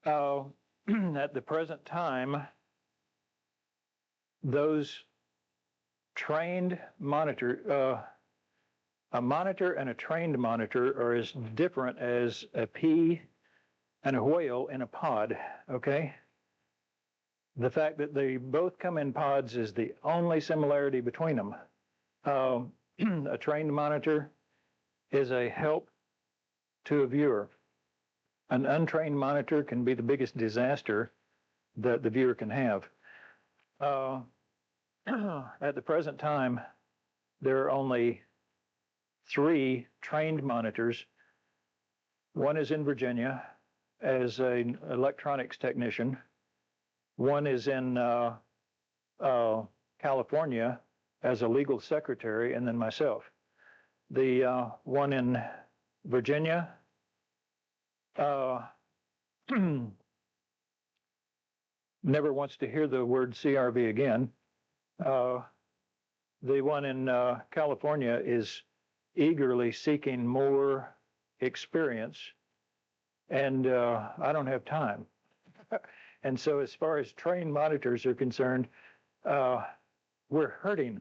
At the present time, those trained a monitor and a trained monitor are as different as a pea and a whale in a pod, okay? The fact that they both come in pods is the only similarity between them. A trained monitor is a help to a viewer. An untrained monitor can be the biggest disaster that the viewer can have. At the present time, there are only 3 trained monitors. One is in Virginia as an electronics technician. One is in California as a legal secretary, and then myself. The one in Virginia never wants to hear the word CRV again. The one in California is eagerly seeking more experience, and I don't have time. And so as far as trained monitors are concerned, we're hurting.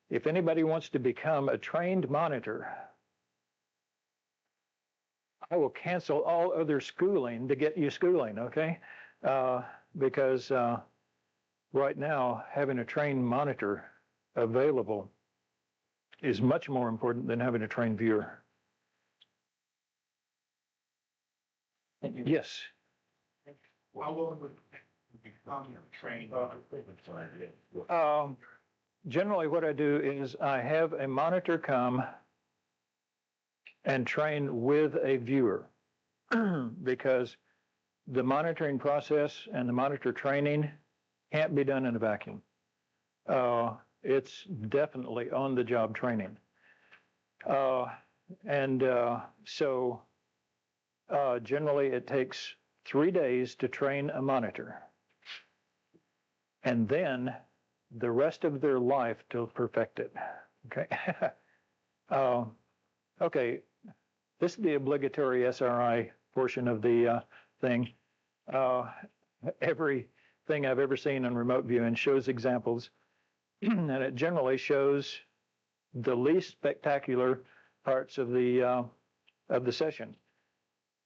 If anybody wants to become a trained monitor, I will cancel all other schooling to get you schooling, okay? Because right now, having a trained monitor available is much more important than having a trained viewer. Yes. How long would you become trained? Generally, what I do is I have a monitor come and train with a viewer because the monitoring process and the monitor training can't be done in a vacuum. It's definitely on-the-job training. So generally it takes 3 days to train a monitor, and then the rest of their life to perfect it. Okay. Okay. This is the obligatory SRI portion of the thing. Everything I've ever seen on remote viewing shows examples, and it generally shows the least spectacular parts of the session.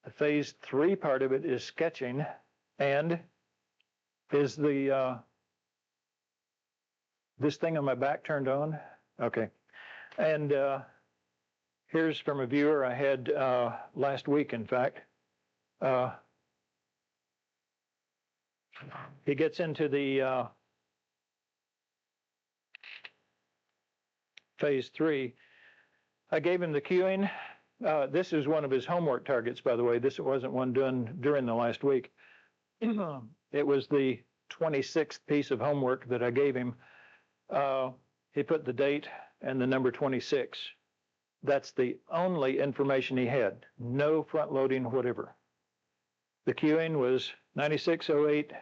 The phase 3 part of it is sketching, and is the this thing on my back turned on? Okay. And here's from a viewer I had last week, in fact. He gets into the phase 3. I gave him the queuing. This is one of his homework targets, by the way. This wasn't one done during the last week. It was the 26th piece of homework that I gave him. He put the date and the number 26. That's the only information he had. No front loading, whatever. The queuing was 9608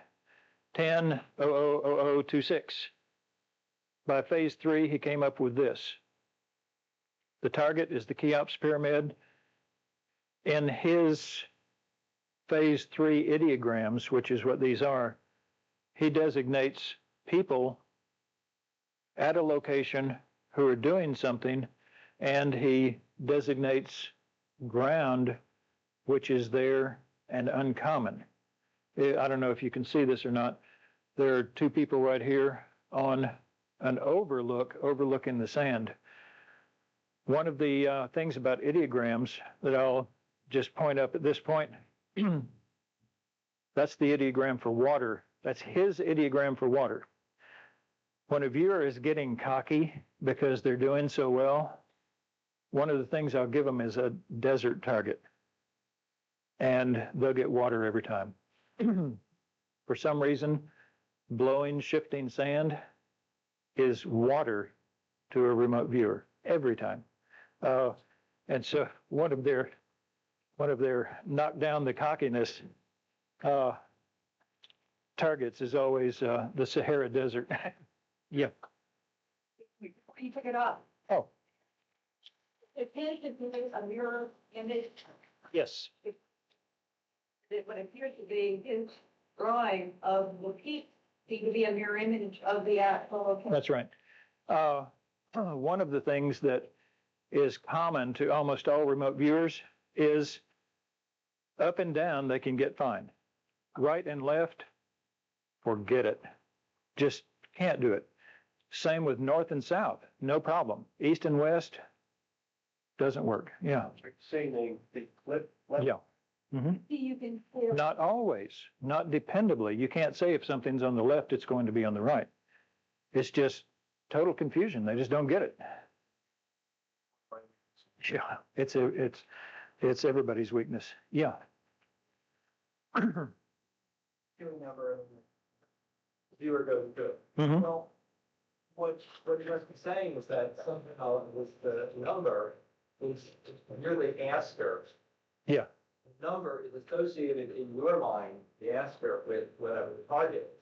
10 000026. By phase 3, he came up with this. The target is the Cheops pyramid. In his phase 3 ideograms, which is what these are, he designates people at a location who are doing something, and he designates ground which is there and uncommon. I don't know if you can see this or not. There are 2 people right here on an overlooking the sand. One of the things about ideograms that I'll just point up at this point, that's the ideogram for water. That's his ideogram for water. When a viewer is getting cocky because they're doing so well, one of the things I'll give them is a desert target, and they'll get water every time. For some reason, blowing, shifting sand is water to a remote viewer every time. And so one of their knock down the cockiness targets is always the Sahara Desert. Yeah. Before you pick it up. Oh. It is a mirror image. Yes. that what appears to be his drawing of the peak seemed to be a mirror image of the actual location. That's right. One of the things that is common to almost all remote viewers is up and down, they can get fine. Right and left, forget it. Just can't do it. Same with north and south, no problem. East and west, doesn't work. Yeah. Saying they flip. Yeah. Mhm. You can clear. Not always, not dependably. You can't say if something's on the left, it's going to be on the right. It's just total confusion. They just don't get it. Yeah, it's everybody's weakness. Yeah. Number, viewer goes good. Mhm. Well, what you must be saying is that somehow it was the number is you're the asker. Yeah. The number is associated in your mind, the asker, with whatever the target is.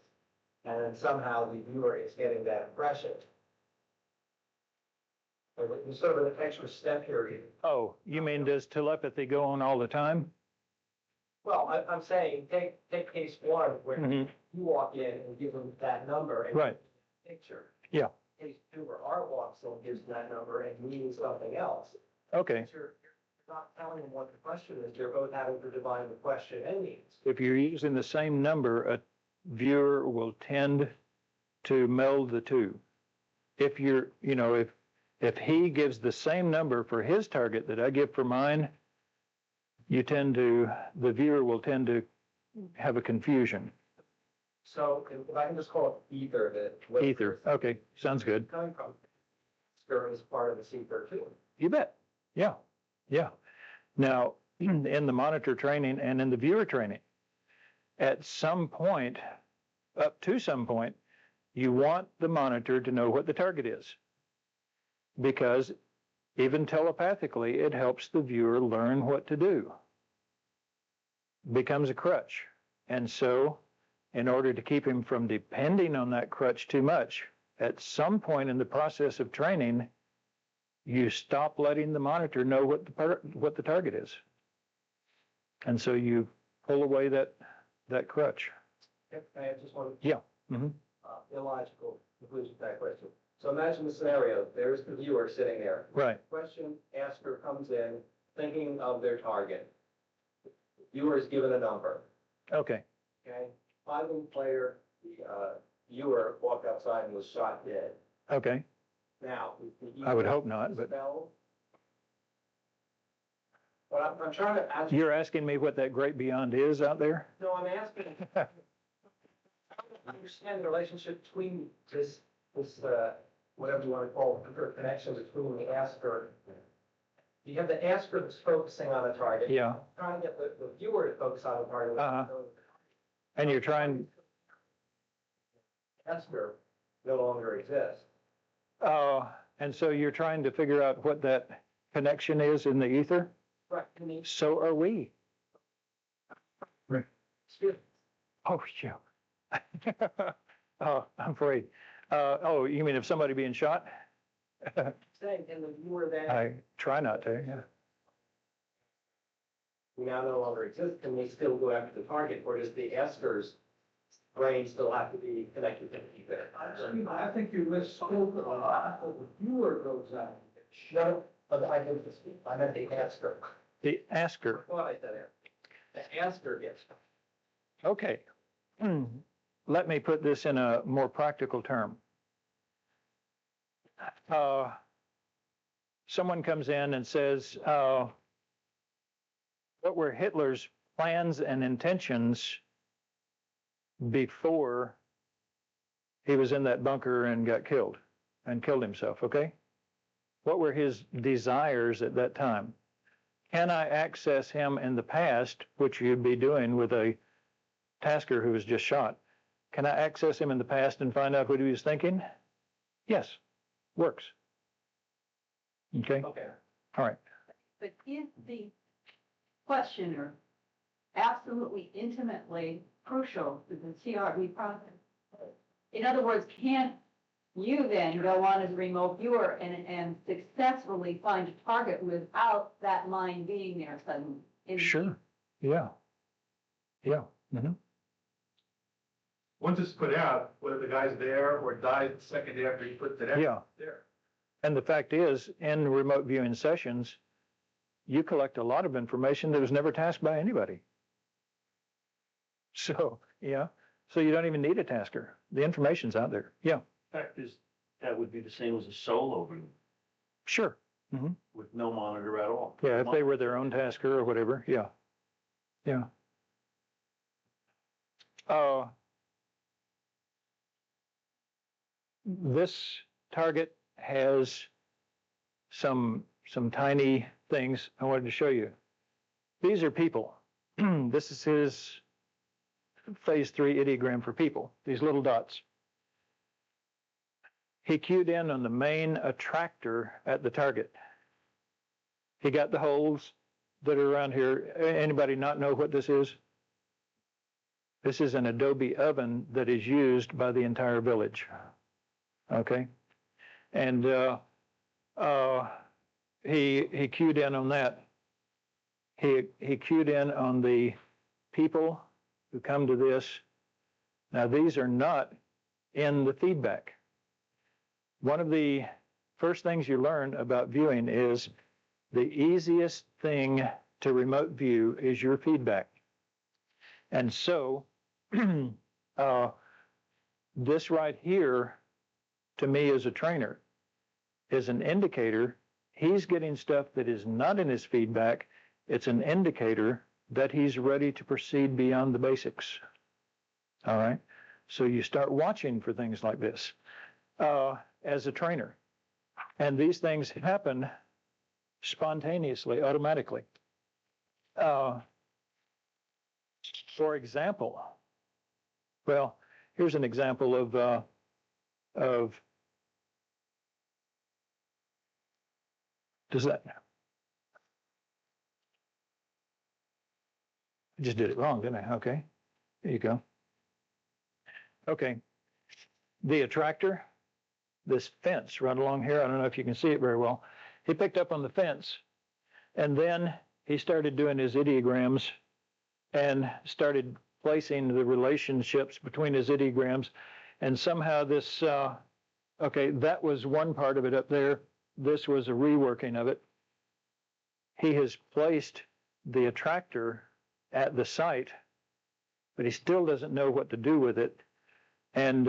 And then somehow the viewer is getting that impression. So there's sort of an extra step here. Oh, you mean does telepathy go on all the time? Well, I'm saying, take case one, where Mhm. you walk in and give them that number and Right. picture. Yeah. Case two, where Art walks in and gives that number and means something else. Okay. You're not telling them what the question is, you're both having to divine the question and means. If you're using the same number, a viewer will tend to meld the two. If you're, if he gives the same number for his target that I give for mine, the viewer will tend to have a confusion. So if I can just call it ether, that. Ether. Okay. Sounds good. Coming from. Spirit is part of the ether too. You bet. Yeah. Yeah. Now, in the monitor training and in the viewer training, at some point, up to some point, you want the monitor to know what the target is. Because even telepathically, it helps the viewer learn what to do. Becomes a crutch. And so, in order to keep him from depending on that crutch too much, at some point in the process of training, you stop letting the monitor know what the target is. And so you pull away that crutch. I have just one Yeah. Mm-hmm. Illogical conclusion to that question. So imagine the scenario, there's the viewer sitting there. Right. Question asker comes in thinking of their target. Viewer is given a number, Okay. okay? 5-inning player, the viewer walked outside and was shot dead. Okay. Now, I would hope not, but But I'm trying to ask. you're asking me what that great beyond is out there? No, I'm asking. Understand the relationship between this whatever you want to call it, the connection between the asker. You have the asker that's focusing on a target. Yeah. Trying to get the viewer to focus on the target. Uh-huh. And you're trying. Asker no longer exists. And so you're trying to figure out what that connection is in the ether? Right. So are we. Right. Oh, yeah. Oh, I'm afraid. Oh, you mean if somebody being shot? Saying, and the viewer then. I try not to, yeah. We now no longer exist, can they still go after the target, or does the asker's brain still have to be connected to the ether? I think you misspoke a lot. The viewer goes out. No, but I meant the asker. The asker. I thought I said it. The asker gets. Okay. Let me put this in a more practical term. Someone comes in and says, what were Hitler's plans and intentions before he was in that bunker and got killed and killed himself, okay? What were his desires at that time? Can I access him in the past, which you'd be doing with a tasker who was just shot? Can I access him in the past and find out what he was thinking? Yes, works. Okay, Okay. all right. But is the questioner absolutely intimately crucial to the CRV process? In other words, can't you then go on as a remote viewer and successfully find a target without that line being there suddenly? Sure, yeah. Yeah. Mhm. Once it's put out, whether the guy's there or dies the second after he puts it out. Yeah. There. And the fact is, in remote viewing sessions, you collect a lot of information that was never tasked by anybody. So, yeah. So you don't even need a tasker. The information's out there. Yeah, Fact is, that would be the same as a solo room sure. with no monitor at all. Yeah, if they were their own tasker or whatever. Yeah. Yeah. This target has some tiny things I wanted to show you. These are people. This is his phase 3 ideogram for people, these little dots. He cued in on the main attractor at the target. He got the holes that are around here. Anybody not know what this is? This is an adobe oven that is used by the entire village. Okay? And he cued in on that. He cued in on the people who come to this. Now, these are not in the feedback. One of the first things you learn about viewing is the easiest thing to remote view is your feedback. And so this right here, to me as a trainer, is an indicator. He's getting stuff that is not in his feedback. It's an indicator that he's ready to proceed beyond the basics. All right? So you start watching for things like this as a trainer. And these things happen spontaneously, automatically. For example, well, here's an example of does that, I just did it wrong, didn't I? Okay, there you go. Okay, the attractor, this fence right along here, I don't know if you can see it very well. He picked up on the fence, and then he started doing his ideograms and started placing the relationships between his ideograms. And somehow this, okay, that was one part of it up there. This was a reworking of it. He has placed the attractor at the site, but he still doesn't know what to do with it. And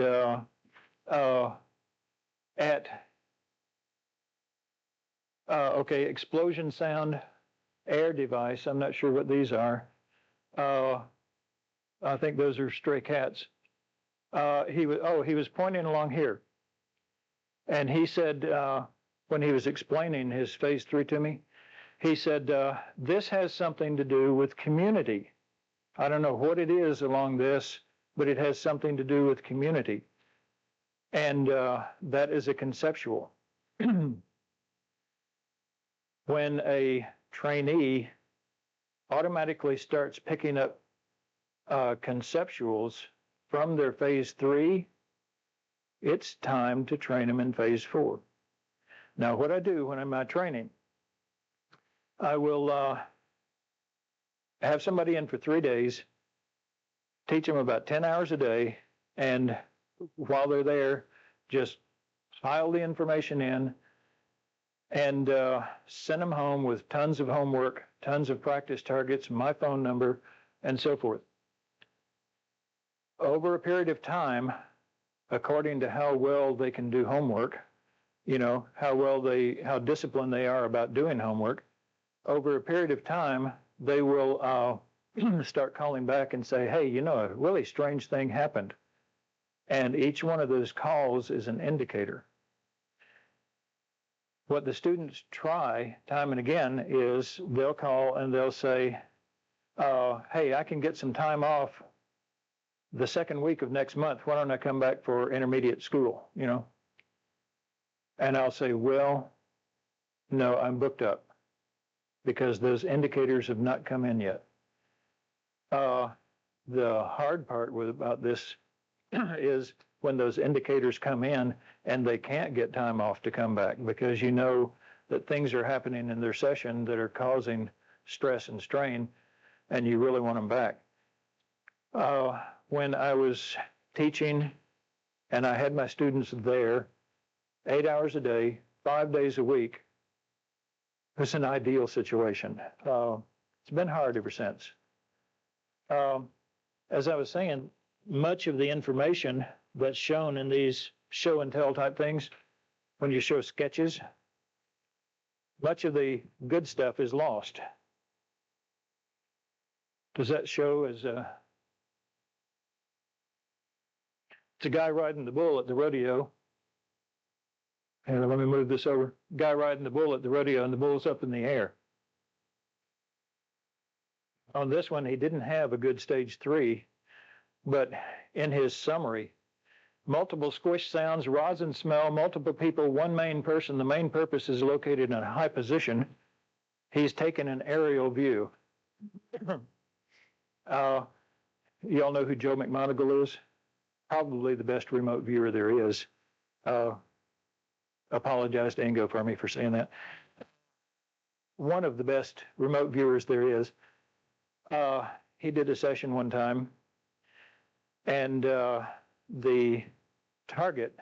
okay, explosion sound, air device. I'm not sure what these are. I think those are stray cats. He was pointing along here. And he said, when he was explaining his phase 3 to me, he said, this has something to do with community. I don't know what it is along this, but it has something to do with community. And that is a conceptual. When a trainee automatically starts picking up conceptuals from their phase 3, it's time to train them in phase 4. Now, what I do when I'm out training, I will have somebody in for 3 days, teach them about 10 hours a day, and while they're there, just pile the information in and send them home with tons of homework, tons of practice targets, my phone number, and so forth. Over a period of time, according to how well they can do homework, you know, how disciplined they are about doing homework, over a period of time, they will start calling back and say, hey, you know, a really strange thing happened. And each one of those calls is an indicator. What the students try time and again is they'll call and they'll say, hey, I can get some time off the second week of next month. Why don't I come back for intermediate school, you know? And I'll say, well, no, I'm booked up because those indicators have not come in yet. The hard part about this is when those indicators come in and they can't get time off to come back because you know that things are happening in their session that are causing stress and strain, and you really want them back. When I was teaching and I had my students there 8 hours a day, 5 days a week, it was an ideal situation. It's been hard ever since. As I was saying, much of the information that's shown in these show and tell type things, when you show sketches, much of the good stuff is lost. Does that show as it's a guy riding the bull at the rodeo. And let me move this over. Guy riding the bull at the rodeo, and the bull's up in the air. On this one, he didn't have a good stage 3, but in his summary, multiple squish sounds, rosin smell, multiple people, one main person. The main purpose is located in a high position. He's taken an aerial view. You all know who Joe McMoneagle is? Probably the best remote viewer there is. Apologize to Ingo for me for saying that. One of the best remote viewers there is. He did a session one time, and the target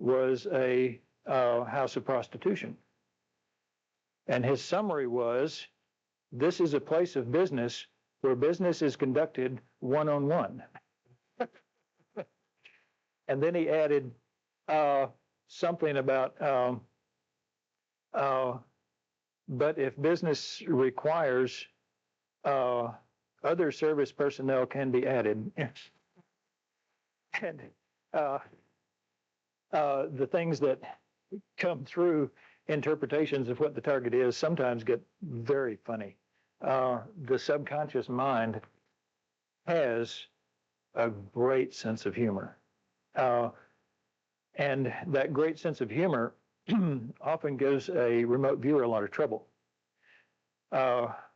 was a house of prostitution. And his summary was, this is a place of business where business is conducted one-on-one. And then he added something about, but if business requires, other service personnel can be added. And the things that come through interpretations of what the target is sometimes get very funny. The subconscious mind has a great sense of humor. And that great sense of humor often gives a remote viewer a lot of trouble.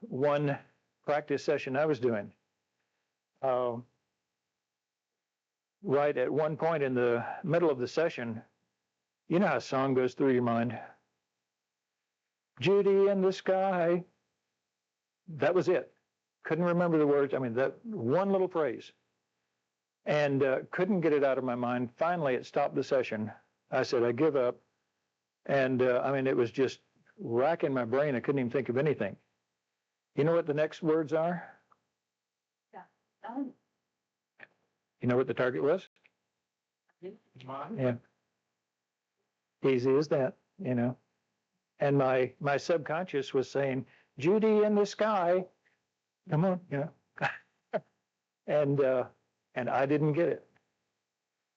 One practice session I was doing, right at one point in the middle of the session, you know how a song goes through your mind? Judy in the sky. That was it. Couldn't remember the words. I mean, that one little phrase. And couldn't get it out of my mind. Finally, it stopped the session. I said, I give up. And I mean, it was just racking my brain. I couldn't even think of anything. You know what the next words are? Yeah. You know what the target was? Yeah. Easy as that, you know. And my subconscious was saying, Judy in the sky, come on, you know. And I didn't get it.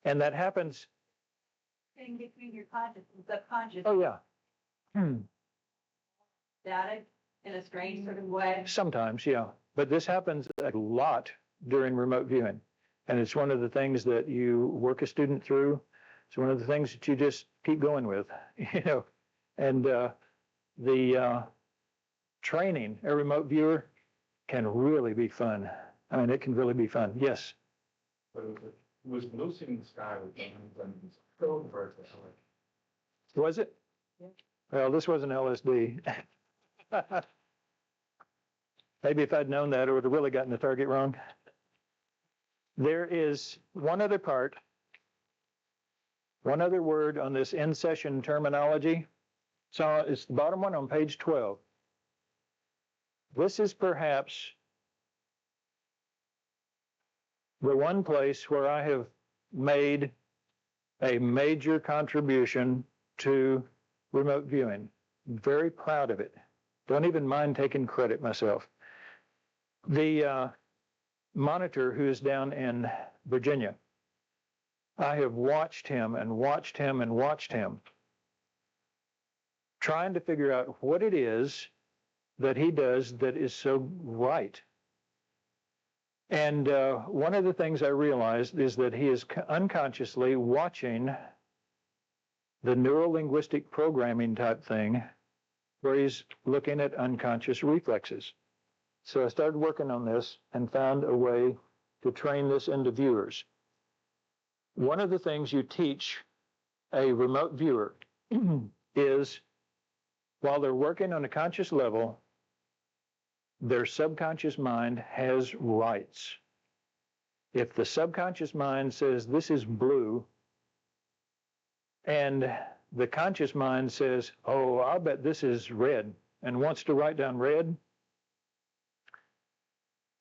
And that happens. Thing between your conscious and subconscious. Oh, yeah. Static in a strange sort of way. Sometimes, yeah. But this happens a lot during remote viewing. And it's one of the things that you work a student through. It's one of the things that you just keep going with, you know. And the training a remote viewer can really be fun. I mean, it can really be fun. Yes. But it was Lucy in the Sky with Spielberg. Was it? Yeah. Well, this wasn't LSD. Maybe if I'd known that, I would have really gotten the target wrong. There is one other part, one other word on this in-session terminology. So it's the bottom one on page 12. This is perhaps the one place where I have made a major contribution to remote viewing. Very proud of it. Don't even mind taking credit myself. The monitor who is down in Virginia, I have watched him and watched him and watched him, trying to figure out what it is that he does that is so right. And one of the things I realized is that he is unconsciously watching the neuro-linguistic programming type thing where he's looking at unconscious reflexes. So I started working on this and found a way to train this into viewers. One of the things you teach a remote viewer is while they're working on a conscious level, their subconscious mind has rights. If the subconscious mind says this is blue, and the conscious mind says, oh, I'll bet this is red, and wants to write down red,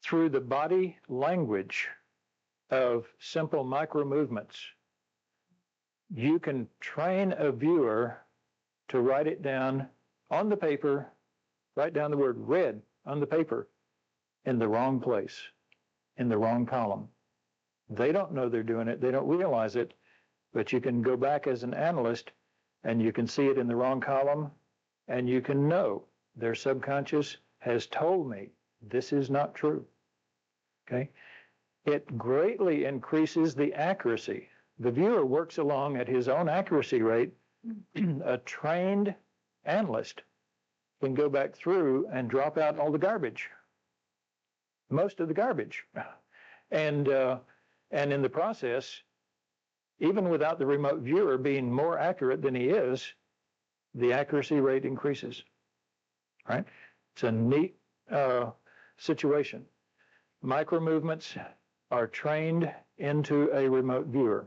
through the body language of simple micro movements, you can train a viewer to write it down on the paper, write down the word red on the paper in the wrong place, in the wrong column. They don't know they're doing it. They don't realize it, but you can go back as an analyst and you can see it in the wrong column, and you can know their subconscious has told me this is not true. Okay? It greatly increases the accuracy. The viewer works along at his own accuracy rate. A trained analyst can go back through and drop out all the garbage, most of the garbage. And in the process, even without the remote viewer being more accurate than he is, the accuracy rate increases. Right? It's a neat situation. Micro movements are trained into a remote viewer.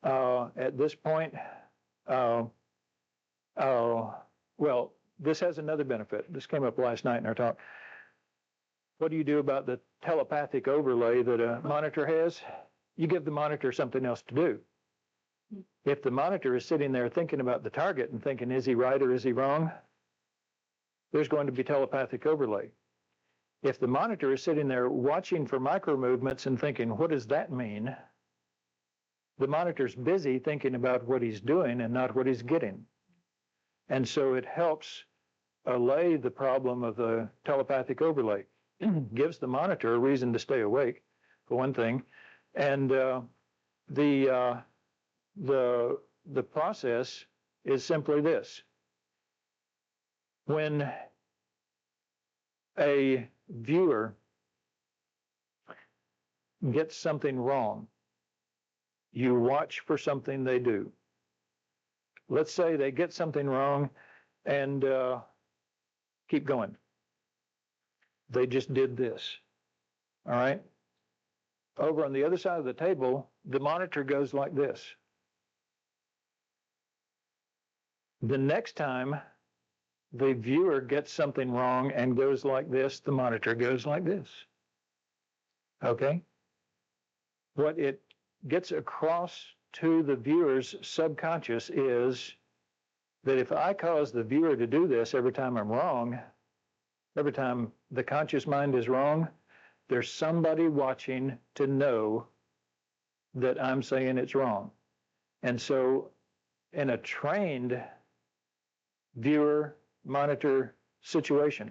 At this point, well, this has another benefit. This came up last night in our talk. What do you do about the telepathic overlay that a monitor has? You give the monitor something else to do. If the monitor is sitting there thinking about the target and thinking, is he right or is he wrong? There's going to be telepathic overlay. If the monitor is sitting there watching for micro movements and thinking, what does that mean? The monitor's busy thinking about what he's doing and not what he's getting. And so it helps allay the problem of the telepathic overlay. Gives the monitor a reason to stay awake, for one thing. And the process is simply this. When a viewer gets something wrong, you watch for something they do. Let's say they get something wrong and keep going. They just did this. All right? Over on the other side of the table, the monitor goes like this. The next time the viewer gets something wrong and goes like this, the monitor goes like this. Okay? What it gets across to the viewer's subconscious is that if I cause the viewer to do this every time I'm wrong, every time the conscious mind is wrong, there's somebody watching to know that I'm saying it's wrong. And so in a trained viewer monitor situation,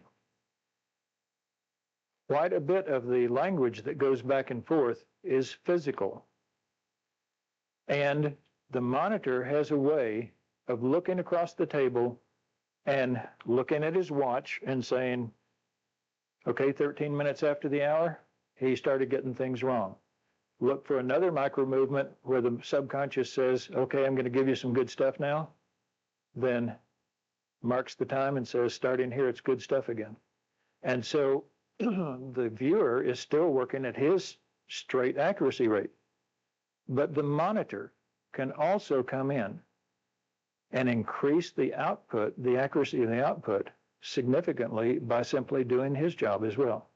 quite a bit of the language that goes back and forth is physical. And the monitor has a way of looking across the table and looking at his watch and saying, okay, 13 minutes after the hour, he started getting things wrong. Look for another micro movement where the subconscious says, okay, I'm going to give you some good stuff now. Then marks the time and says, starting here, it's good stuff again. And so the viewer is still working at his straight accuracy rate. But the monitor can also come in and increase the output, the accuracy of the output, significantly by simply doing his job as well.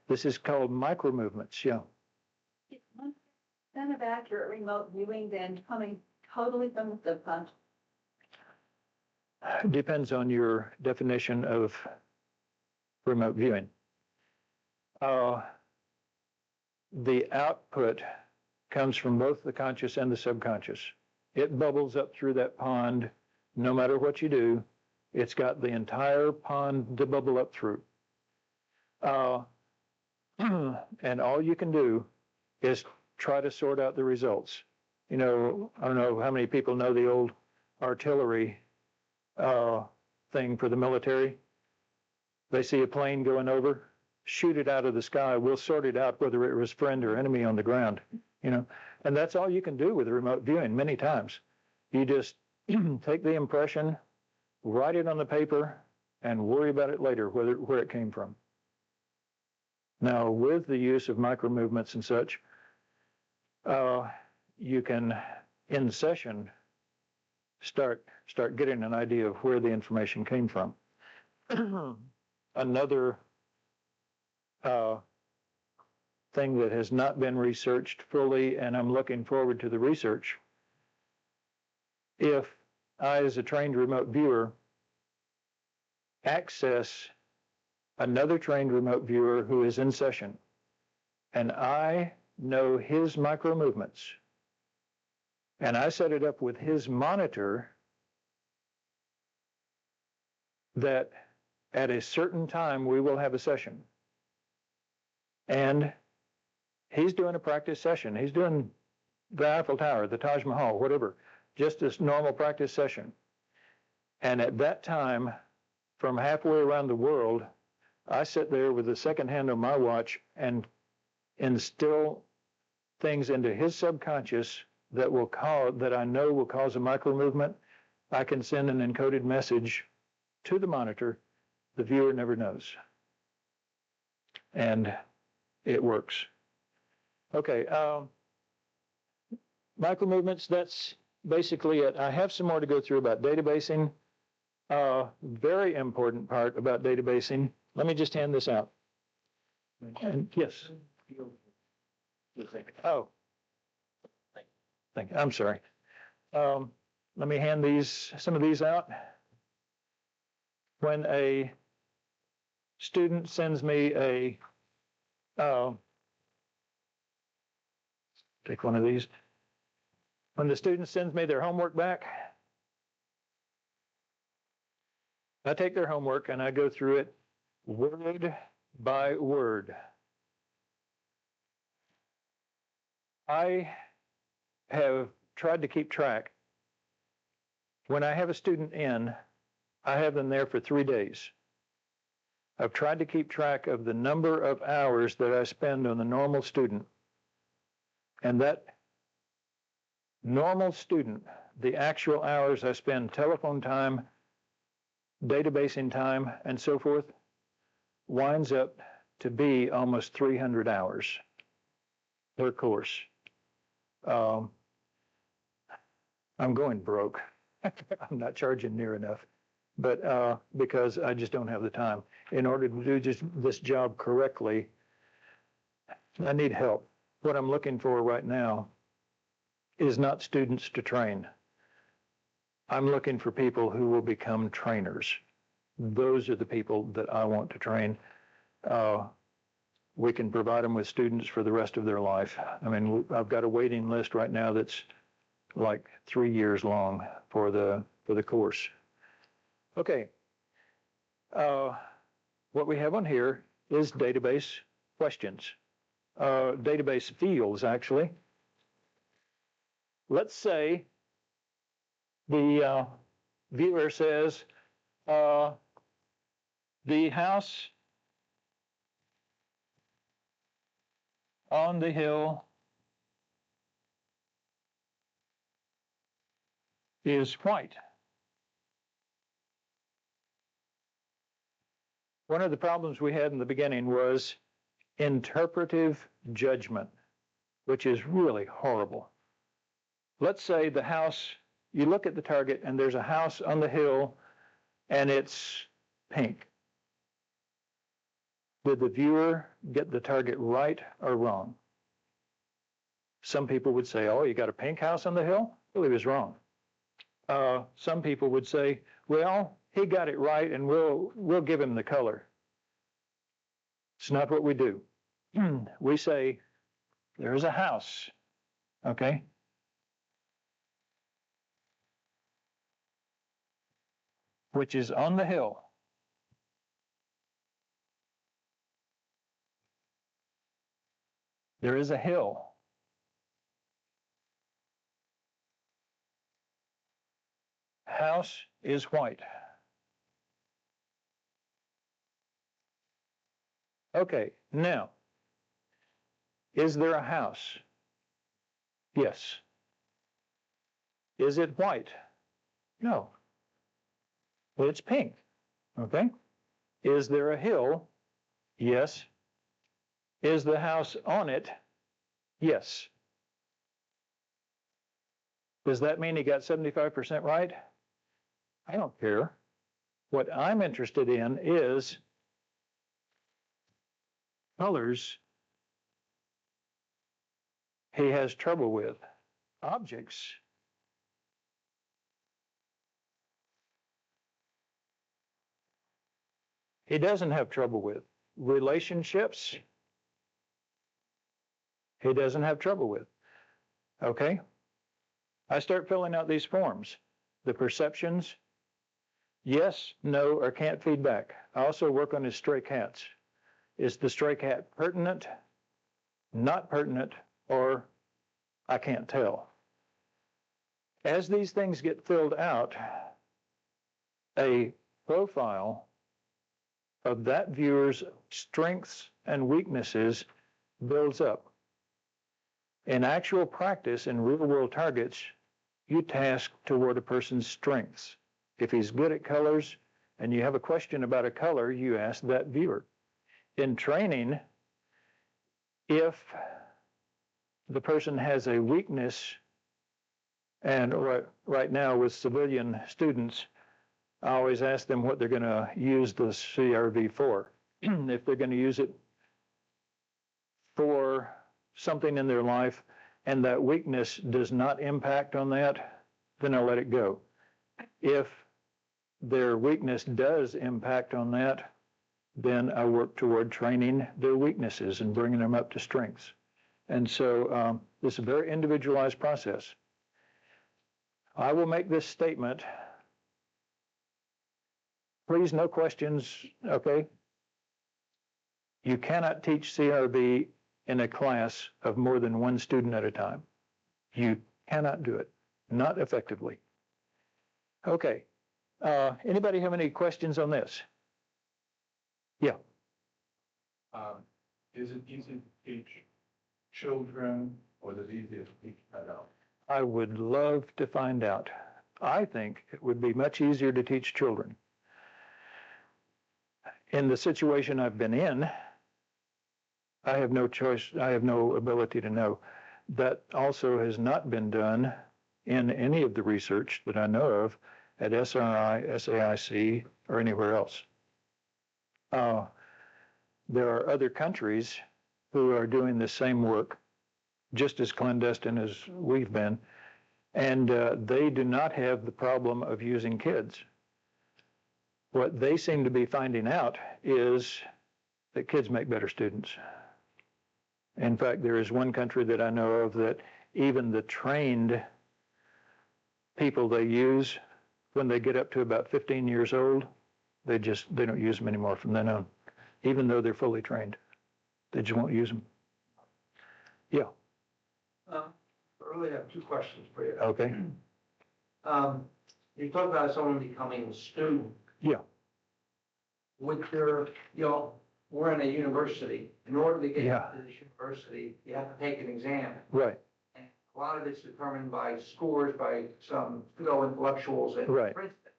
This is called micro movements, yeah. Is 1% of accurate remote viewing then coming totally from the subconscious? Depends on your definition of remote viewing. The output comes from both the conscious and the subconscious. It bubbles up through that pond. No matter what you do, it's got the entire pond to bubble up through. And all you can do is try to sort out the results. You know, I don't know how many people know the old artillery thing for the military. They see a plane going over, shoot it out of the sky. We'll sort it out whether it was friend or enemy on the ground, you know. And that's all you can do with remote viewing many times. You just take the impression, write it on the paper, and worry about it later, where it came from. Now, with the use of micro movements and such, you can, in session, start getting an idea of where the information came from. Another thing that has not been researched fully, and I'm looking forward to the research. If I, as a trained remote viewer, access another trained remote viewer who is in session, and I know his micro movements, and I set it up with his monitor that at a certain time we will have a session. And he's doing a practice session. He's doing the Eiffel Tower, the Taj Mahal, whatever, just this normal practice session. And at that time, from halfway around the world, I sit there with the second hand on my watch and instill things into his subconscious that will cause, that I know will cause a micro movement. I can send an encoded message to the monitor. The viewer never knows. And it works. Okay, micro movements, that's basically it. I have some more to go through about databasing. Very important part about databasing. Let me just hand this out. And yes. Oh, thank you. I'm sorry. Let me hand some of these out. When a student sends me a, take one of these. When the student sends me their homework back, I take their homework and I go through it word by word. I have tried to keep track. When I have a student in, I have them there for 3 days. I've tried to keep track of the number of hours that I spend on the normal student. And that normal student, the actual hours I spend telephone time, databasing time, and so forth, winds up to be almost 300 hours per course. I'm going broke. I'm not charging near enough, but because I just don't have the time. In order to do just this job correctly, I need help. What I'm looking for right now is not students to train. I'm looking for people who will become trainers. Those are the people that I want to train. We can provide them with students for the rest of their life. I mean, I've got a waiting list right now that's like 3 years long for the course. Okay. What we have on here is database questions, database fields, actually. Let's say the viewer says, the house on the hill is white. One of the problems we had in the beginning was interpretive judgment, which is really horrible. Let's say the house, you look at the target and there's a house on the hill and it's pink. Did the viewer get the target right or wrong? Some people would say, oh, you got a pink house on the hill? Well, he was wrong. Some people would say, well, he got it right and we'll give him the color. It's not what we do. We say, there's a house, okay? Which is on the hill. There is a hill. House is white. Okay, now, is there a house? Yes. Is it white? No. Well, it's pink, okay? Is there a hill? Yes. Is the house on it? Yes. Does that mean he got 75% right? I don't care. What I'm interested in is colors he has trouble with. Objects, he doesn't have trouble with. Relationships, he doesn't have trouble with. Okay? I start filling out these forms. The perceptions, yes, no, or can't feedback. I also work on his stray cats. Is the stray cat pertinent, not pertinent, or I can't tell? As these things get filled out, a profile of that viewer's strengths and weaknesses builds up. In actual practice, in real-world targets, you task toward a person's strengths. If he's good at colors and you have a question about a color, you ask that viewer. In training, if the person has a weakness, and right now with civilian students, I always ask them what they're going to use the CRV for. If they're going to use it for something in their life and that weakness does not impact on that, then I'll let it go. If their weakness does impact on that, then I work toward training their weaknesses and bringing them up to strengths. And so this is a very individualized process. I will make this statement. Please, no questions, okay? You cannot teach CRV in a class of more than one student at a time. You cannot do it, not effectively. Okay, anybody have any questions on this? Yeah. Is it easy to teach children, or is it easier to teach adults? I would love to find out. I think it would be much easier to teach children. In the situation I've been in, I have no choice, I have no ability to know. That also has not been done in any of the research that I know of at SRI, SAIC, or anywhere else. There are other countries who are doing the same work, just as clandestine as we've been, and they do not have the problem of using kids. What they seem to be finding out is that kids make better students. In fact, there is one country that I know of that even the trained people they use, when they get up to about 15 years old, they don't use them anymore from then on, even though they're fully trained. They just won't use them. Yeah. I really have two questions for you. Okay. You talk about someone becoming a student. Yeah. With your, we're in a university. In order to get Yeah. into this university, you have to take an exam. Right. And a lot of it's determined by scores, by some pseudo-intellectuals at Right. Princeton.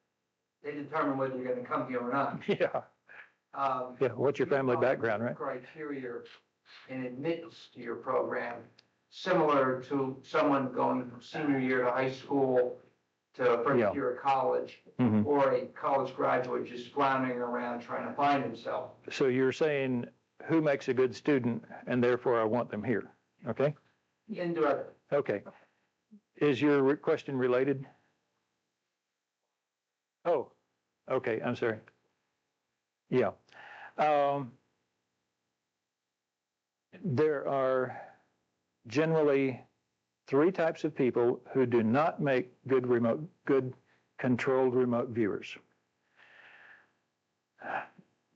They determine whether you're going to come here or not. Yeah. Yeah. What's your family background, right? Criteria and admittance to your program, similar to someone going from senior year to high school to first Yeah. year of college, Mm-hmm. or a college graduate just floundering around trying to find himself. So you're saying who makes a good student, and therefore I want them here. Okay. Indirectly. Okay. Is your question related? Oh, okay. I'm sorry. Yeah. There are generally three types of people who do not make good controlled remote viewers.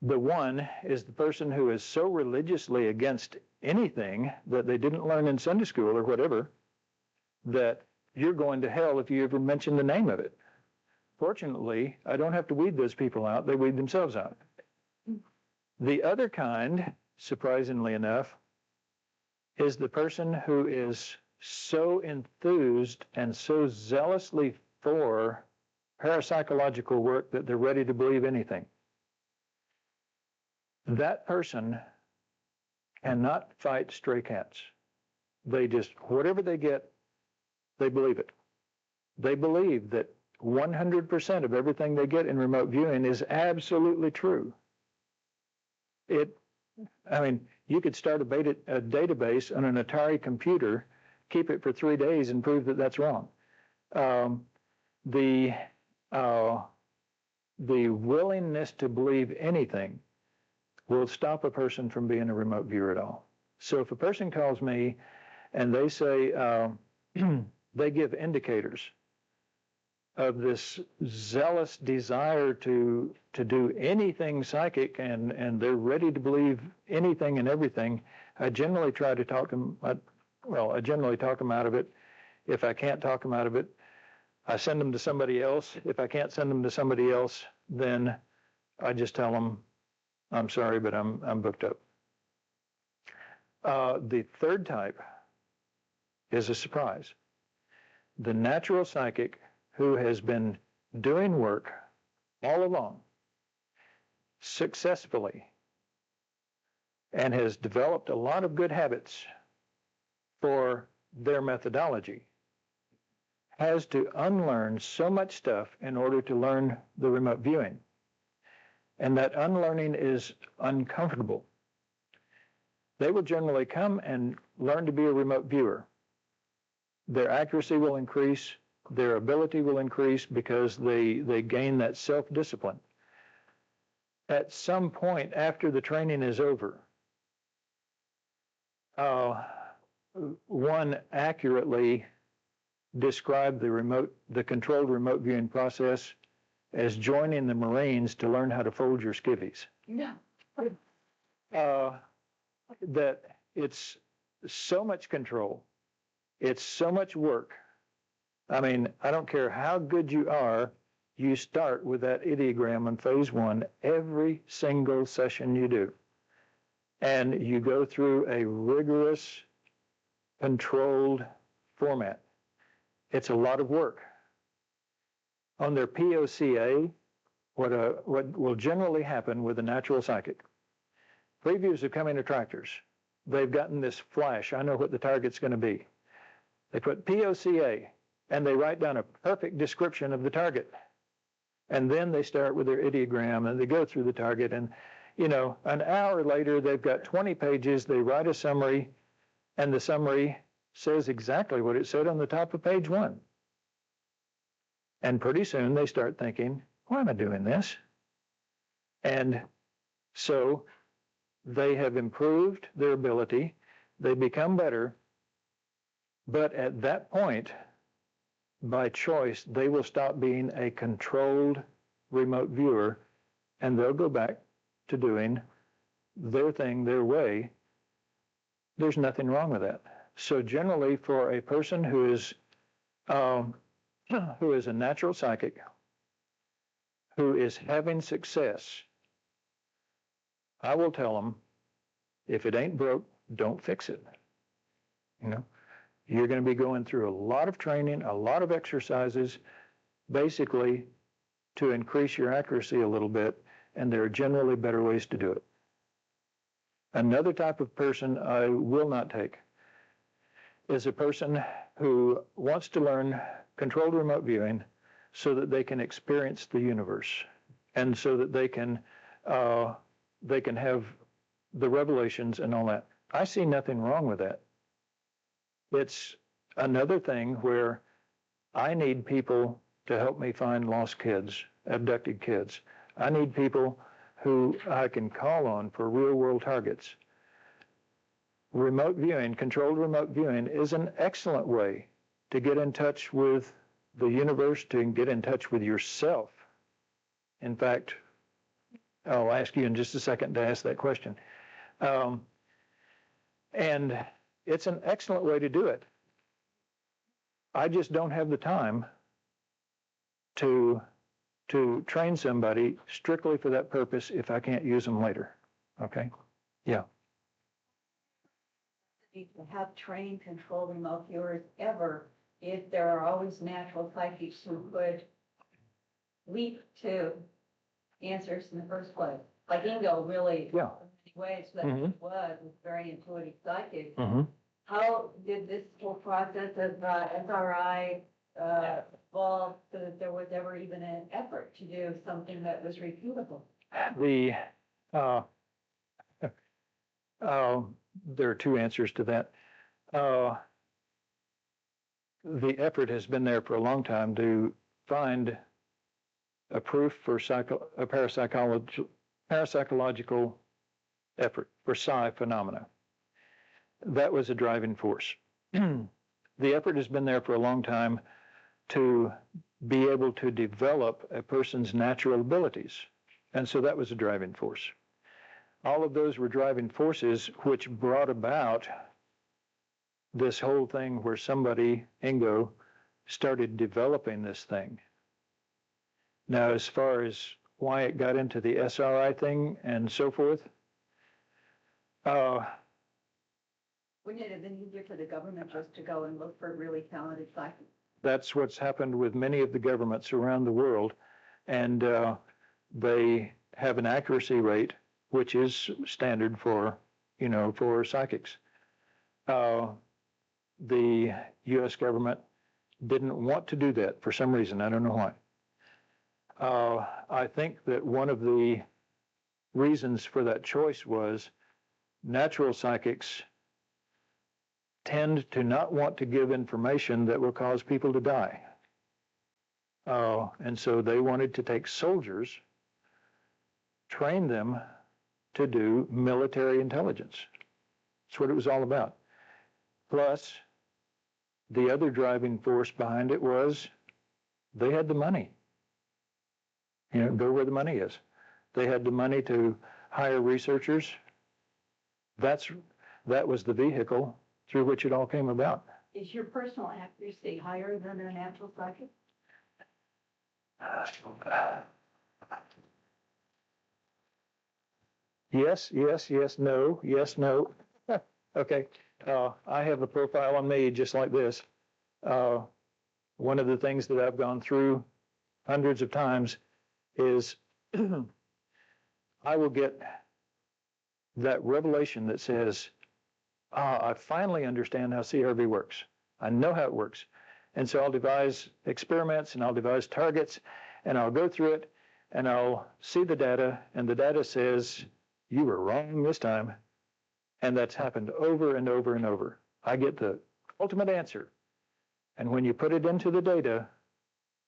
The one is the person who is so religiously against anything that they didn't learn in Sunday school or whatever, that you're going to hell if you ever mention the name of it. Fortunately, I don't have to weed those people out. They weed themselves out. The other kind, surprisingly enough, is the person who is so enthused and so zealously for parapsychological work that they're ready to believe anything. That person cannot fight stray cats. They just, whatever they get, they believe it. they believe that 100% of everything they get in remote viewing is absolutely true. I mean, you could start a database on an Atari computer, keep it for 3 days, and prove that that's wrong. The willingness to believe anything will stop a person from being a remote viewer at all. So if a person calls me and they say they give indicators of this zealous desire to do anything psychic, and they're ready to believe anything and everything, I generally try to talk them. I generally talk them out of it. If I can't talk them out of it, I send them to somebody else. If I can't send them to somebody else, then I just tell them, I'm sorry, but I'm booked up. The third type is a surprise. The natural psychic who has been doing work all along successfully and has developed a lot of good habits for their methodology has to unlearn so much stuff in order to learn the remote viewing. And that unlearning is uncomfortable. They will generally come and learn to be a remote viewer. Their accuracy will increase, their ability will increase because they gain that self-discipline. At some point after the training is over, one accurately described the controlled remote viewing process as joining the Marines to learn how to fold your skivvies. No. That it's so much control, it's so much work. I mean, I don't care how good you are, you start with that ideogram on phase 1 every single session you do. And you go through a rigorous, controlled format. It's a lot of work. On their POCA, what will generally happen with a natural psychic, previews of coming attractors, they've gotten this flash, I know what the target's going to be. They put POCA, and they write down a perfect description of the target. And then they start with their ideogram, and they go through the target, and an hour later, they've got 20 pages, they write a summary, and the summary says exactly what it said on the top of page 1. And pretty soon they start thinking, why am I doing this? And so they have improved their ability, they become better, but at that point, by choice, they will stop being a controlled remote viewer, and they'll go back to doing their thing their way. There's nothing wrong with that. So generally, for a person who is a natural psychic, who is having success, I will tell them, if it ain't broke, don't fix it. You're going to be going through a lot of training, a lot of exercises, basically to increase your accuracy a little bit, and there are generally better ways to do it. Another type of person I will not take is a person who wants to learn controlled remote viewing so that they can experience the universe and so that they can have the revelations and all that. I see nothing wrong with that. It's another thing where I need people to help me find lost kids, abducted kids. I need people who I can call on for real-world targets. Remote viewing, controlled remote viewing, is an excellent way to get in touch with the universe, to get in touch with yourself. In fact, I'll ask you in just a second to ask that question. And it's an excellent way to do it. I just don't have the time to train somebody strictly for that purpose if I can't use them later. Okay? Yeah. Need to have trained, controlled remote viewers ever if there are always natural psychics who could leap to answers in the first place. Like Ingo really, Yeah. in many ways, that he was very intuitive psychic. Mm-hmm. How did this whole process of SRI involved so that there was ever even an effort to do something that was repeatable? The, uh, there are two answers to that. The effort has been there for a long time to find a proof for a parapsychological effort for psi phenomena. That was a driving force. The effort has been there for a long time to be able to develop a person's natural abilities. And so that was a driving force. All of those were driving forces which brought about this whole thing where somebody, Ingo, started developing this thing. Now, as far as why it got into the SRI thing and so forth, Wouldn't it have been easier for the government just to go and look for really talented psychics? that's what's happened with many of the governments around the world. And they have an accuracy rate, which is standard for, for psychics. The US government didn't want to do that for some reason. I don't know why. I think that one of the reasons for that choice was natural psychics tend to not want to give information that will cause people to die. And so they wanted to take soldiers, train them to do military intelligence. That's what it was all about. Plus, the other driving force behind it was they had the money. Go where the money is. They had the money to hire researchers. That was the vehicle through which it all came about. Is your personal accuracy higher than a natural psychic? Yes, no, yes, no. Okay. I have a profile on me just like this. One of the things that I've gone through hundreds of times is I will get that revelation that says, I finally understand how CRV works. I know how it works. And so I'll devise experiments and I'll devise targets and I'll go through it and I'll see the data and the data says, you were wrong this time. And that's happened over and over and over. I get the ultimate answer. And when you put it into the data,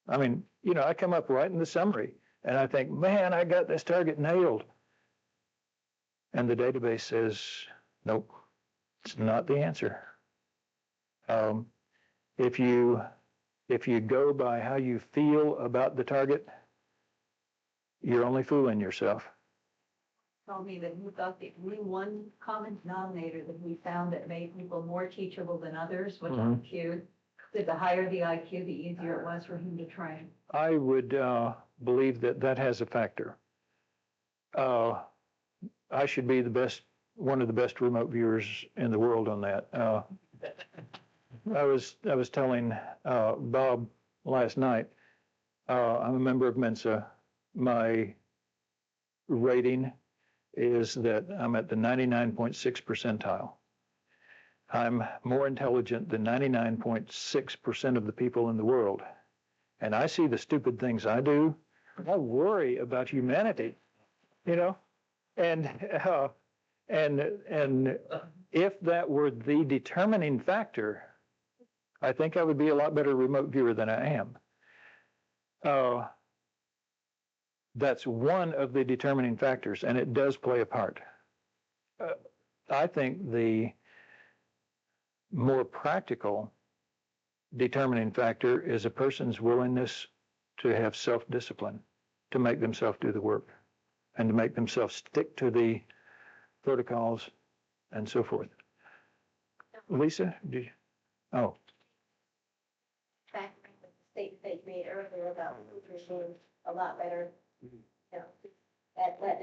I come up right in the summary and I think, man, I got this target nailed. And the database says, nope, it's not the answer. If you go by how you feel about the target, you're only fooling yourself. Told me that you thought the only one common denominator that we found that made people more teachable than others was IQ. That the higher the IQ, the easier it was for him to train. I would believe that has a factor. I should be one of the best remote viewers in the world on that. I was telling Bob last night, I'm a member of Mensa. My rating is that I'm at the 99.6 percentile. I'm more intelligent than 99.6% of the people in the world. And I see the stupid things I do. I worry about humanity, and if that were the determining factor, I think I would be a lot better remote viewer than I am. That's one of the determining factors, and it does play a part. I think the more practical determining factor is a person's willingness to have self-discipline, to make themselves do the work, and to make themselves stick to the protocols and so forth. Lisa, oh. Back with the statement that you made earlier about food being a lot better,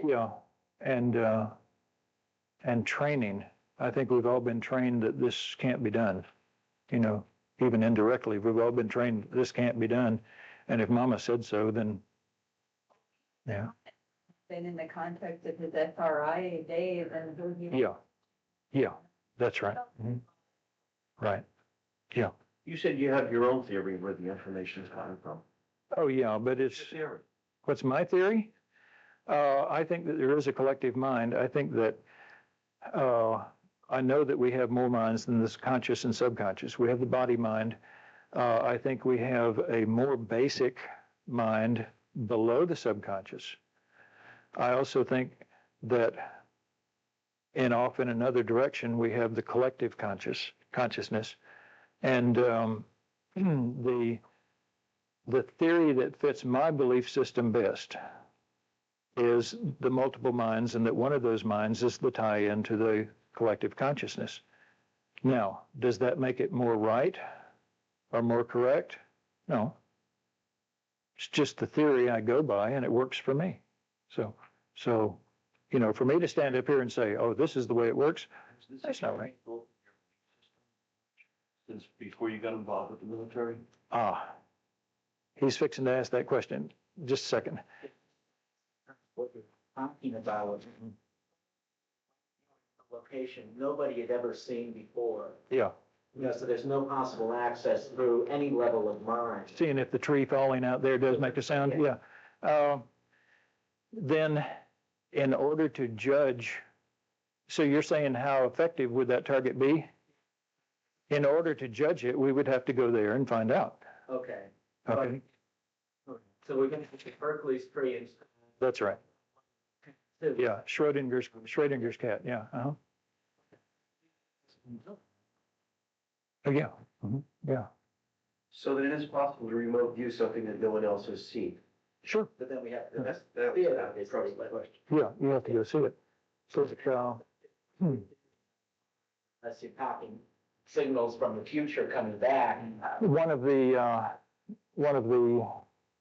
Yeah, and training. I think we've all been trained that this can't be done. Even indirectly, we've all been trained this can't be done. And if Mama said so, then yeah. Then in the context of his SRI, Dave, and who he Yeah, that's right. Mm-hmm. Right. Yeah. You said you have your own theory of where the information is coming from. Oh, yeah, but it's, What's your theory? what's my theory? I think that there is a collective mind. I think that, I know that we have more minds than this conscious and subconscious. We have the body mind. I think we have a more basic mind below the subconscious. I also think that off in another direction, we have the collective consciousness. And the theory that fits my belief system best is the multiple minds, and that one of those minds is the tie-in to the collective consciousness. Now, does that make it more right or more correct? No. It's just the theory I go by, and it works for me. So, you know, for me to stand up here and say, oh, this is the way it works, that's not right. Since before you got involved with the military? He's fixing to ask that question. Just a second. What you're talking about, location nobody had ever seen before. Yeah. You know, so there's no possible access through any level of mind. Seeing if the tree falling out there does make a sound. Yeah. Then in order to judge, so you're saying how effective would that target be? In order to judge it, we would have to go there and find out. Okay. Okay. So we're going to get the Berkeley's tree and. That's right. Yeah. Schrodinger's cat. Yeah. Uh-huh. Oh, yeah. Mhm. Yeah. So that it is possible to remote view something that no one else has seen. Sure. But then we have to. That Yeah, is probably my question. Yeah. You have to go see it. So, Unless you're copying signals from the future coming back. one of the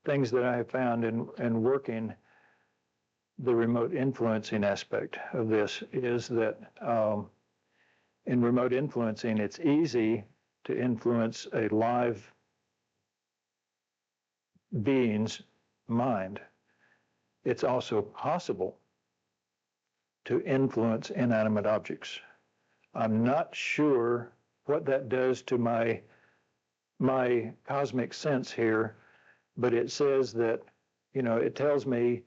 things that I have found in working the remote influencing aspect of this is that in remote influencing, it's easy to influence a live being's mind. It's also possible to influence inanimate objects. I'm not sure what that does to my cosmic sense here, but it says that, you know, it tells me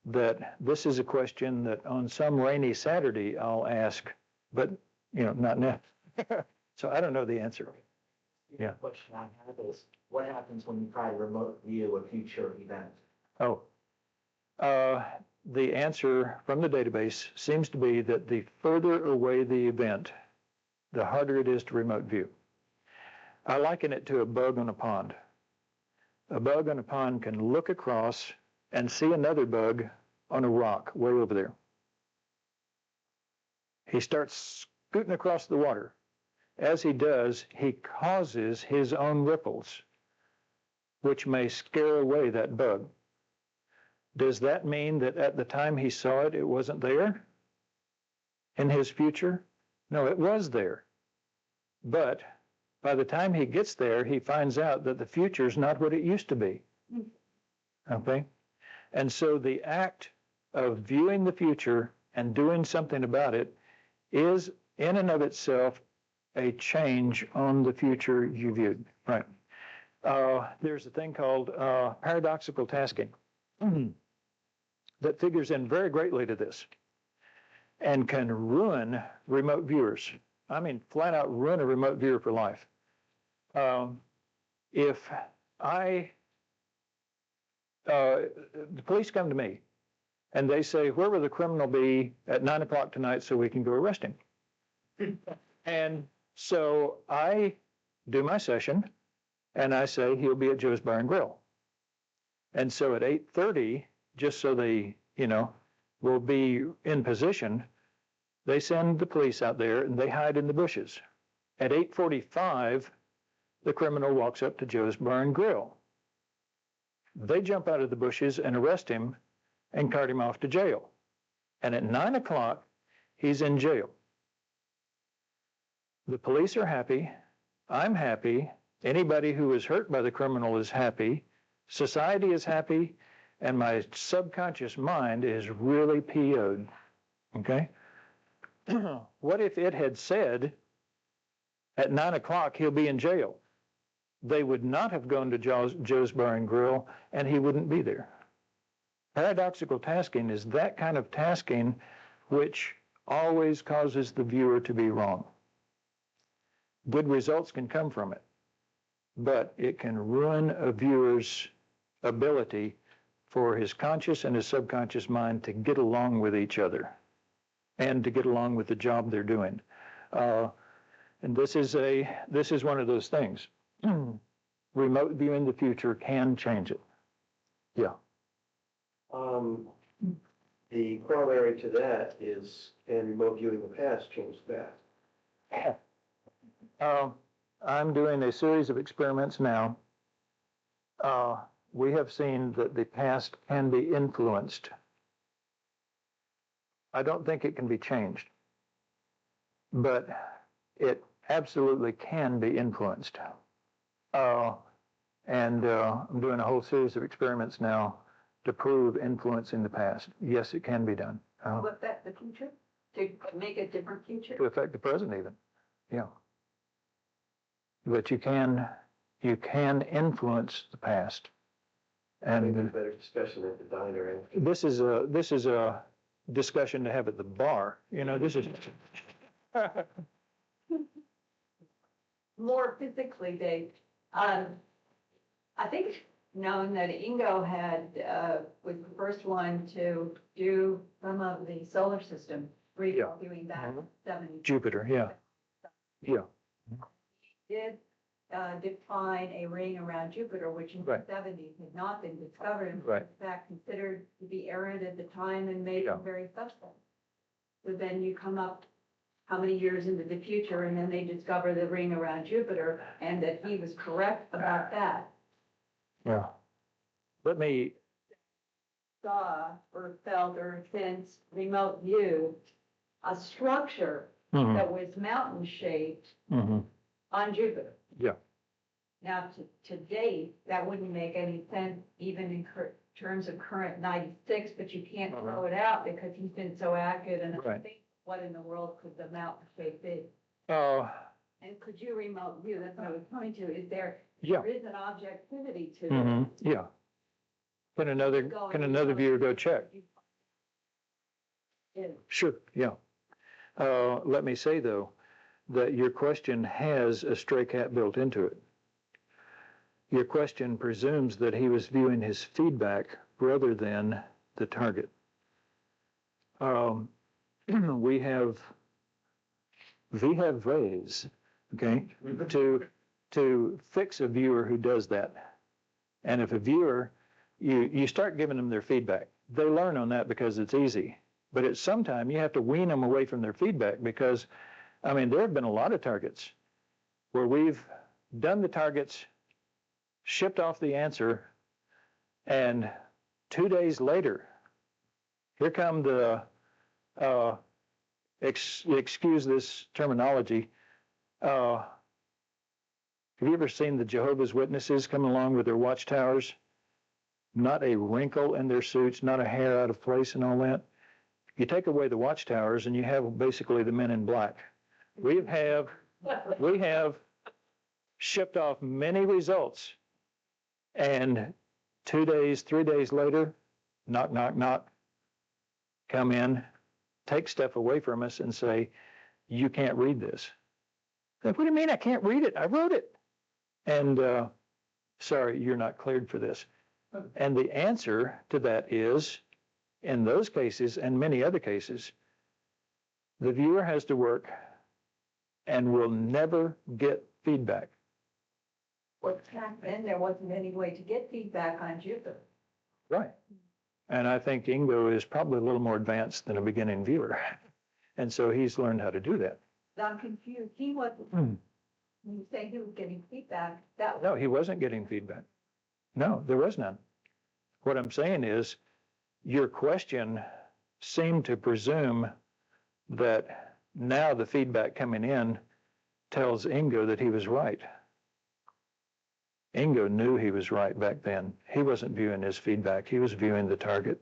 that this is a question that on some rainy Saturday I'll ask, but, you know, not now. So I don't know the answer. Yeah. The question I have is, what happens when you try to remote view a future event? Oh, the answer from the database seems to be that the further away the event, the harder it is to remote view. I liken it to a bug on a pond. A bug on a pond can look across and see another bug on a rock way over there. He starts scooting across the water. As he does, he causes his own ripples, which may scare away that bug. Does that mean that at the time he saw it, it wasn't there in his future? No, it was there. But by the time he gets there, he finds out that the future is not what it used to be. Okay? And so the act of viewing the future and doing something about it is in and of itself a change on the future you viewed. Right. There's a thing called paradoxical tasking that figures in very greatly to this and can ruin remote viewers. I mean, flat out ruin a remote viewer for life. If the police come to me and they say, where will the criminal be at 9 o'clock tonight so we can go arrest him? And so I do my session and I say, he'll be at Joe's Bar and Grill. And so at 8:30, just so they, you know, will be in position, they send the police out there and they hide in the bushes. At 8:45, the criminal walks up to Joe's Bar and Grill. They jump out of the bushes and arrest him and cart him off to jail. And at 9 o'clock, he's in jail. The police are happy. I'm happy. Anybody who is hurt by the criminal is happy. Society is happy. And my subconscious mind is really PO'd. Okay? What if it had said at 9 o'clock he'll be in jail? they would not have gone to Joe's Bar and Grill, and he wouldn't be there. Paradoxical tasking is that kind of tasking which always causes the viewer to be wrong. Good results can come from it, but it can ruin a viewer's ability for his conscious and his subconscious mind to get along with each other and to get along with the job they're doing. And this is one of those things. Remote view in the future can change it. Yeah. The corollary to that is, can remote viewing the past change that? I'm doing a series of experiments now. We have seen that the past can be influenced. I don't think it can be changed, but it absolutely can be influenced. I'm doing a whole series of experiments now to prove influence in the past. Yes, it can be done. To affect the future? To make a different future? To affect the present even, yeah. But you can influence the past. Maybe And better discussion at the diner. this is a discussion to have at the bar. You know, this is. More physically, Dave. I think it's known that Ingo was the first one to do some of the solar system reviewing back in the 70s. Jupiter, yeah. Yeah. Did define a ring around Jupiter, which in the 70s had not been discovered, and Right. in fact considered to be arid at the time and made Yeah. them very suspect. So then you come up how many years into the future, and then they discover the ring around Jupiter, and that he was correct about that. Yeah. Let me. Saw or felt or sensed remote view a structure that was mountain shaped on Jupiter. Yeah. Now, to date, that wouldn't make any sense even in terms of current 96, but you can't throw it out because he's been so accurate. And I think, what in the world could the mountain shape be? And could you remote view? That's what I was coming to. Is there is an objectivity to it? Yeah. Can another viewer go check? Sure. Yeah. Let me say though that your question has a stray cat built into it. Your question presumes that he was viewing his feedback rather than the target. We have ways, okay, to fix a viewer who does that. And if a viewer, you start giving them their feedback, they learn on that because it's easy. But at some time you have to wean them away from their feedback because, I mean, there have been a lot of targets where we've done the targets, shipped off the answer, and 2 days later, here come the, excuse this terminology, have you ever seen the Jehovah's Witnesses coming along with their watchtowers? Not a wrinkle in their suits, not a hair out of place and all that. You take away the watchtowers and you have basically the men in black. We have shipped off many results, and 2 days, 3 days later, knock, knock, knock, come in, take stuff away from us and say, you can't read this. Like, what do you mean I can't read it? I wrote it. And sorry, you're not cleared for this. And the answer to that is, in those cases and many other cases, the viewer has to work and will never get feedback. Well, back then there wasn't any way to get feedback on Jupiter. Right. And I think Ingo is probably a little more advanced than a beginning viewer. And so he's learned how to do that. I'm confused. He wasn't, when you say he was getting feedback, that was. No, he wasn't getting feedback. No, there was none. What I'm saying is, your question seemed to presume that now the feedback coming in tells Ingo that he was right. Ingo knew he was right back then. He wasn't viewing his feedback. He was viewing the target.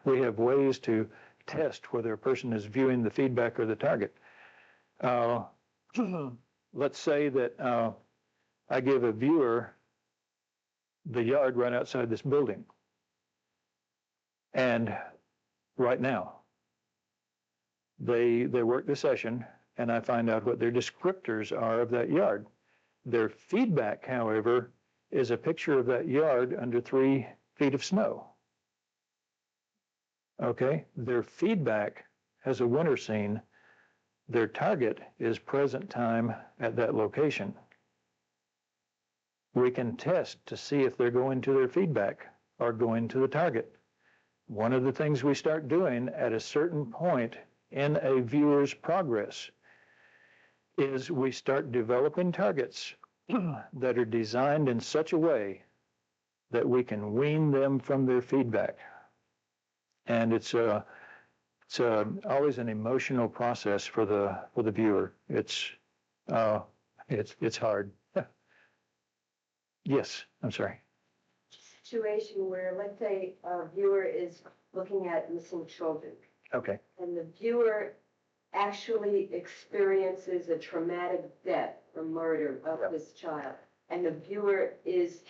We have ways to test whether a person is viewing the feedback or the target. Let's say that I give a viewer the yard right outside this building. And right now, they work the session, and I find out what their descriptors are of that yard. Their feedback, however, is a picture of that yard under 3 feet of snow. Okay, their feedback has a winter scene. Their target is present time at that location. We can test to see if they're going to their feedback or going to the target. One of the things we start doing at a certain point in a viewer's progress is we start developing targets that are designed in such a way that we can wean them from their feedback. And it's always an emotional process for the viewer. It's hard. Yes, I'm sorry. Situation where, let's say, a viewer is looking at missing children, Okay. and the viewer actually experiences a traumatic death or murder of this child, and the viewer is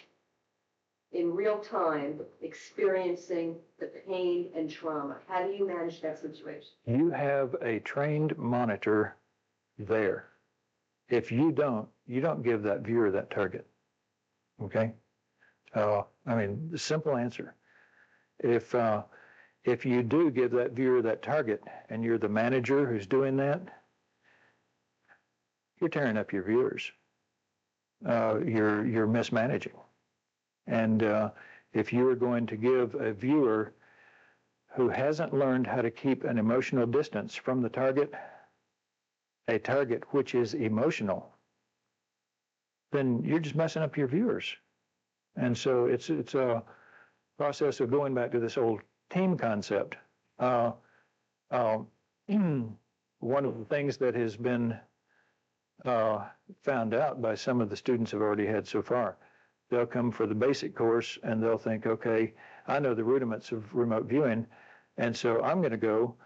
in real time experiencing the pain and trauma. How do you manage that situation? You have a trained monitor there. If you don't give that viewer that target. Okay? I mean, the simple answer. If you do give that viewer that target and you're the manager who's doing that, you're tearing up your viewers. You're mismanaging. And if you are going to give a viewer who hasn't learned how to keep an emotional distance from the target, a target which is emotional, then you're just messing up your viewers. And so it's a process of going back to this old team concept. One of the things that has been found out by some of the students I've already had so far, they'll come for the basic course and they'll think, okay, I know the rudiments of remote viewing, and so I'm going to go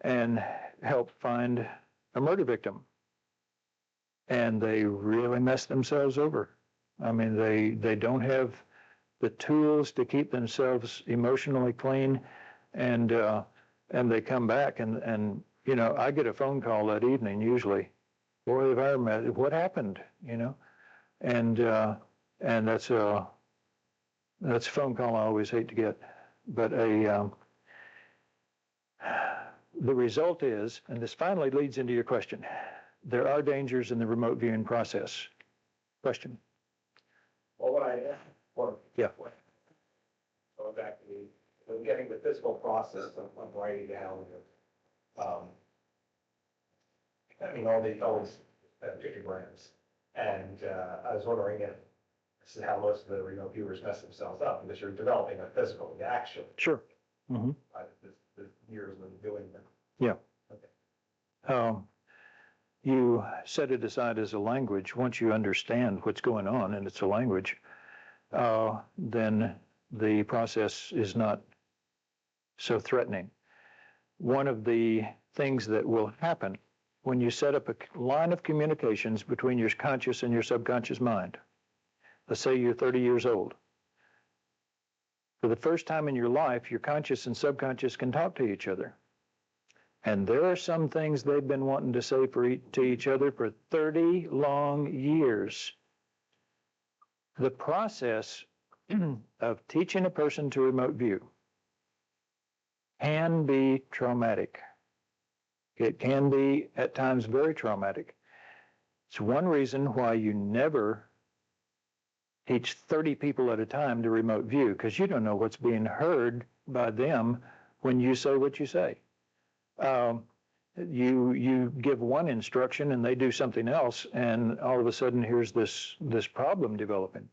and help find a murder victim. And they really mess themselves over. I mean, they don't have the tools to keep themselves emotionally clean, and they come back and you know, I get a phone call that evening usually. Boy, if I remember what happened, you know, and that's a phone call I always hate to get, but the result is, and this finally leads into your question, there are dangers in the remote viewing process. Question. Well, what I, or, Yeah. going back to getting the physical process of writing down, I mean, all these pictograms. And I was wondering if this is how most of the remote viewers mess themselves up, because you're developing a physical reaction. Sure. Mm-hmm. The years of doing them. Yeah. Okay. You set it aside as a language. Once you understand what's going on and it's a language, then the process is not so threatening. One of the things that will happen when you set up a line of communications between your conscious and your subconscious mind, let's say you're 30 years old. For the first time in your life, your conscious and subconscious can talk to each other. And there are some things they've been wanting to say to each other for 30 long years. The process of teaching a person to remote view can be traumatic. It can be, at times, very traumatic. It's one reason why you never teach 30 people at a time to remote view, because you don't know what's being heard by them when you say what you say. You give one instruction and they do something else, and all of a sudden here's this problem developing.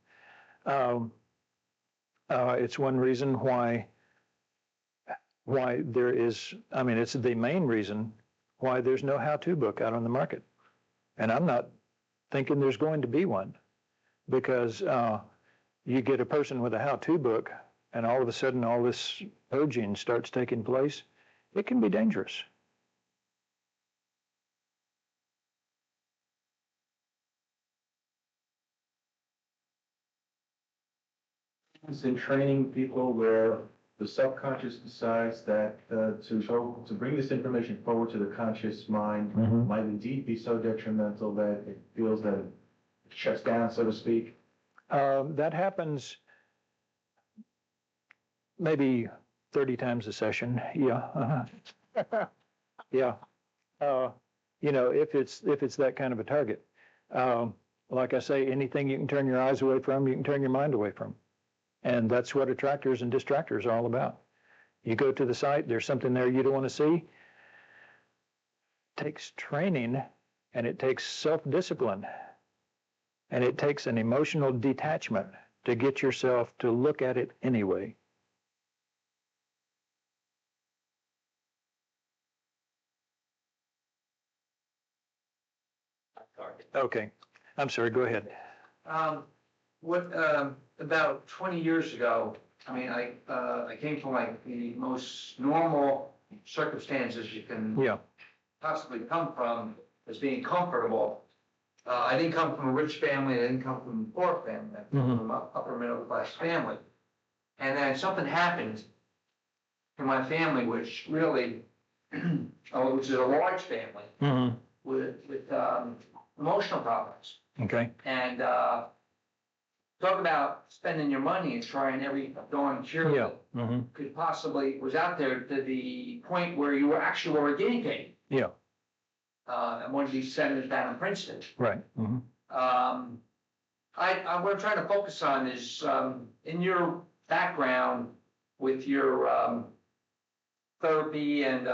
It's one reason why there is, I mean, it's the main reason why there's no how-to book out on the market. And I'm not thinking there's going to be one, because you get a person with a how-to book and all of a sudden all this purging starts taking place. It can be dangerous. practice in training people where the subconscious decides that to bring this information forward to the conscious mind Mhm. might indeed be so detrimental that it feels that it shuts down, so to speak? That happens maybe 30 times a session. Yeah. Uh-huh. Yeah. If it's that kind of a target. Like I say, anything you can turn your eyes away from, you can turn your mind away from. And that's what attractors and distractors are all about. You go to the site, there's something there you don't want to see. It takes training, and it takes self-discipline, and it takes an emotional detachment to get yourself to look at it anyway. Okay. I'm sorry, go ahead. About 20 years ago, I mean, I came from like the most normal circumstances you can Yeah. possibly come from as being comfortable. I didn't come from a rich family, I didn't come from a poor family, I came from an upper middle class family. And then something happened in my family, which really, which is a large family Mm-hmm. with emotional problems. Okay. And talk about spending your money and trying every darn cure Yeah. that Mm-hmm. could possibly was out there to the point where you were actually were a guinea pig. Yeah. And one of these senators down in Princeton. Right. Mm-hmm. What I'm trying to focus on is in your background with your therapy and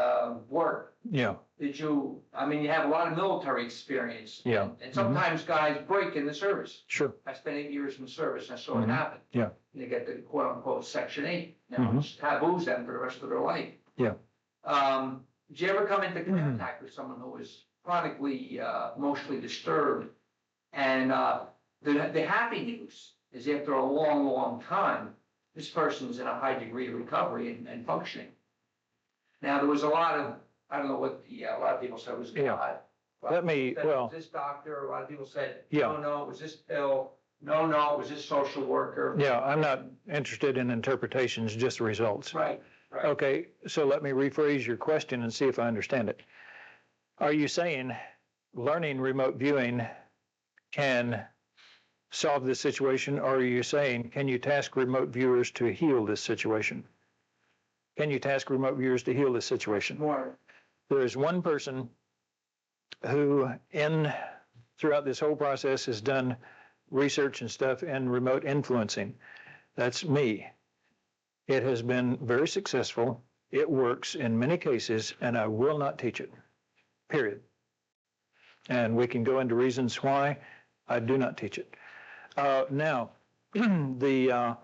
work. Yeah. You have a lot of military experience. Yeah. And sometimes guys break in the service. Sure. I spent 8 years in the service, and I saw Mhm. it happen. Yeah. And they get the quote unquote Section 8. Now, Mhm. it's taboos them for the rest of their life. Yeah. Did you ever come into contact with someone who was chronically emotionally disturbed? And the happy news is after a long, long time, this person's in a high degree of recovery and functioning. Now, there was a lot of, I don't know what a lot of people said was Yeah. God. Let me- It well- was this doctor, a lot of people said, Yeah. no, it was this pill. No, it was this social worker. Yeah, I'm not interested in interpretations, just results. Right. Okay, so let me rephrase your question and see if I understand it. Are you saying learning remote viewing can solve this situation, or are you saying, can you task remote viewers to heal this situation? Can you task remote viewers to heal this situation? More. There is one person who throughout this whole process has done research and stuff in remote influencing. That's me. It has been very successful. It works in many cases, and I will not teach it, period. And we can go into reasons why I do not teach it. Now, Do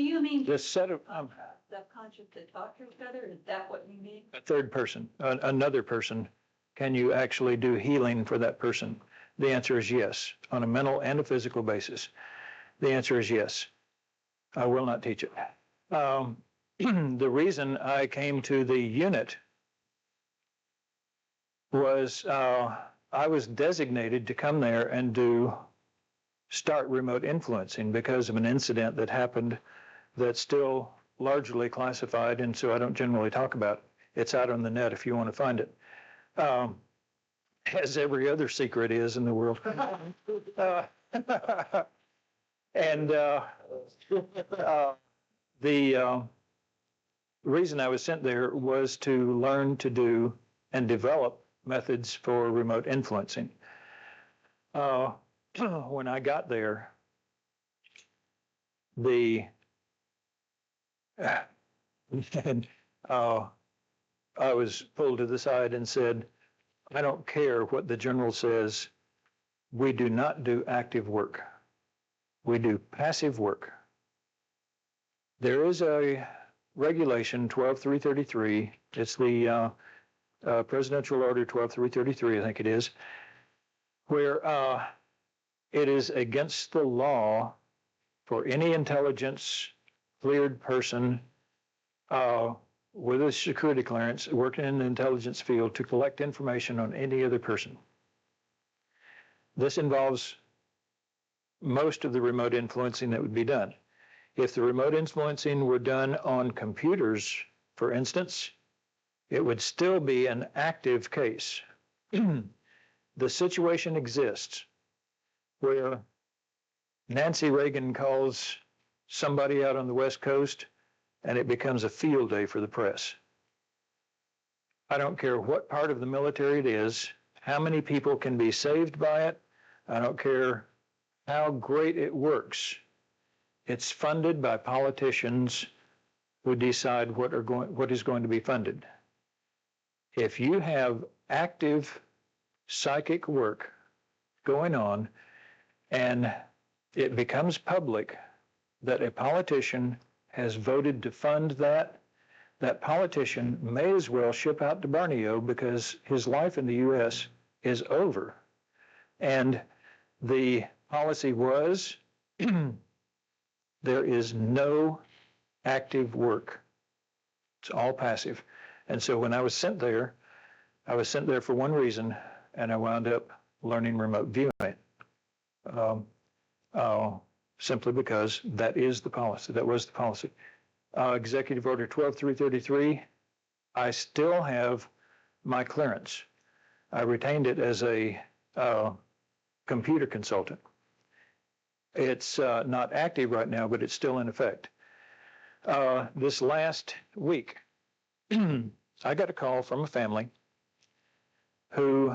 you mean the set of, subconscious that talk to each other? Is that what you mean? a third person, another person, can you actually do healing for that person? The answer is yes, on a mental and a physical basis. The answer is yes. I will not teach it. The reason I came to the unit was I was designated to come there and start remote influencing because of an incident that happened that's still largely classified, and so I don't generally talk about it. It's out on the net if you want to find it. As every other secret is in the world. And the reason I was sent there was to learn to do and develop methods for remote influencing. When I got there, I was pulled to the side and said, I don't care what the general says. We do not do active work. We do passive work. There is a regulation 12333. It's the Presidential Order 12333, I think it is, where it is against the law for any intelligence cleared person with a security clearance working in the intelligence field to collect information on any other person. This involves most of the remote influencing that would be done. If the remote influencing were done on computers, for instance, it would still be an active case. The situation exists where Nancy Reagan calls somebody out on the West Coast and it becomes a field day for the press. I don't care what part of the military it is, how many people can be saved by it. I don't care how great it works. It's funded by politicians who decide what is going to be funded. If you have active psychic work going on and it becomes public that a politician has voted to fund that, that politician may as well ship out to Borneo because his life in the U.S. is over. And the policy was there is no active work. It's all passive. And so when I was sent there for one reason, and I wound up learning remote viewing. Simply because that is the policy. That was the policy. Executive Order 12333, I still have my clearance. I retained it as a computer consultant. It's not active right now, but it's still in effect. This last week, I got a call from a family who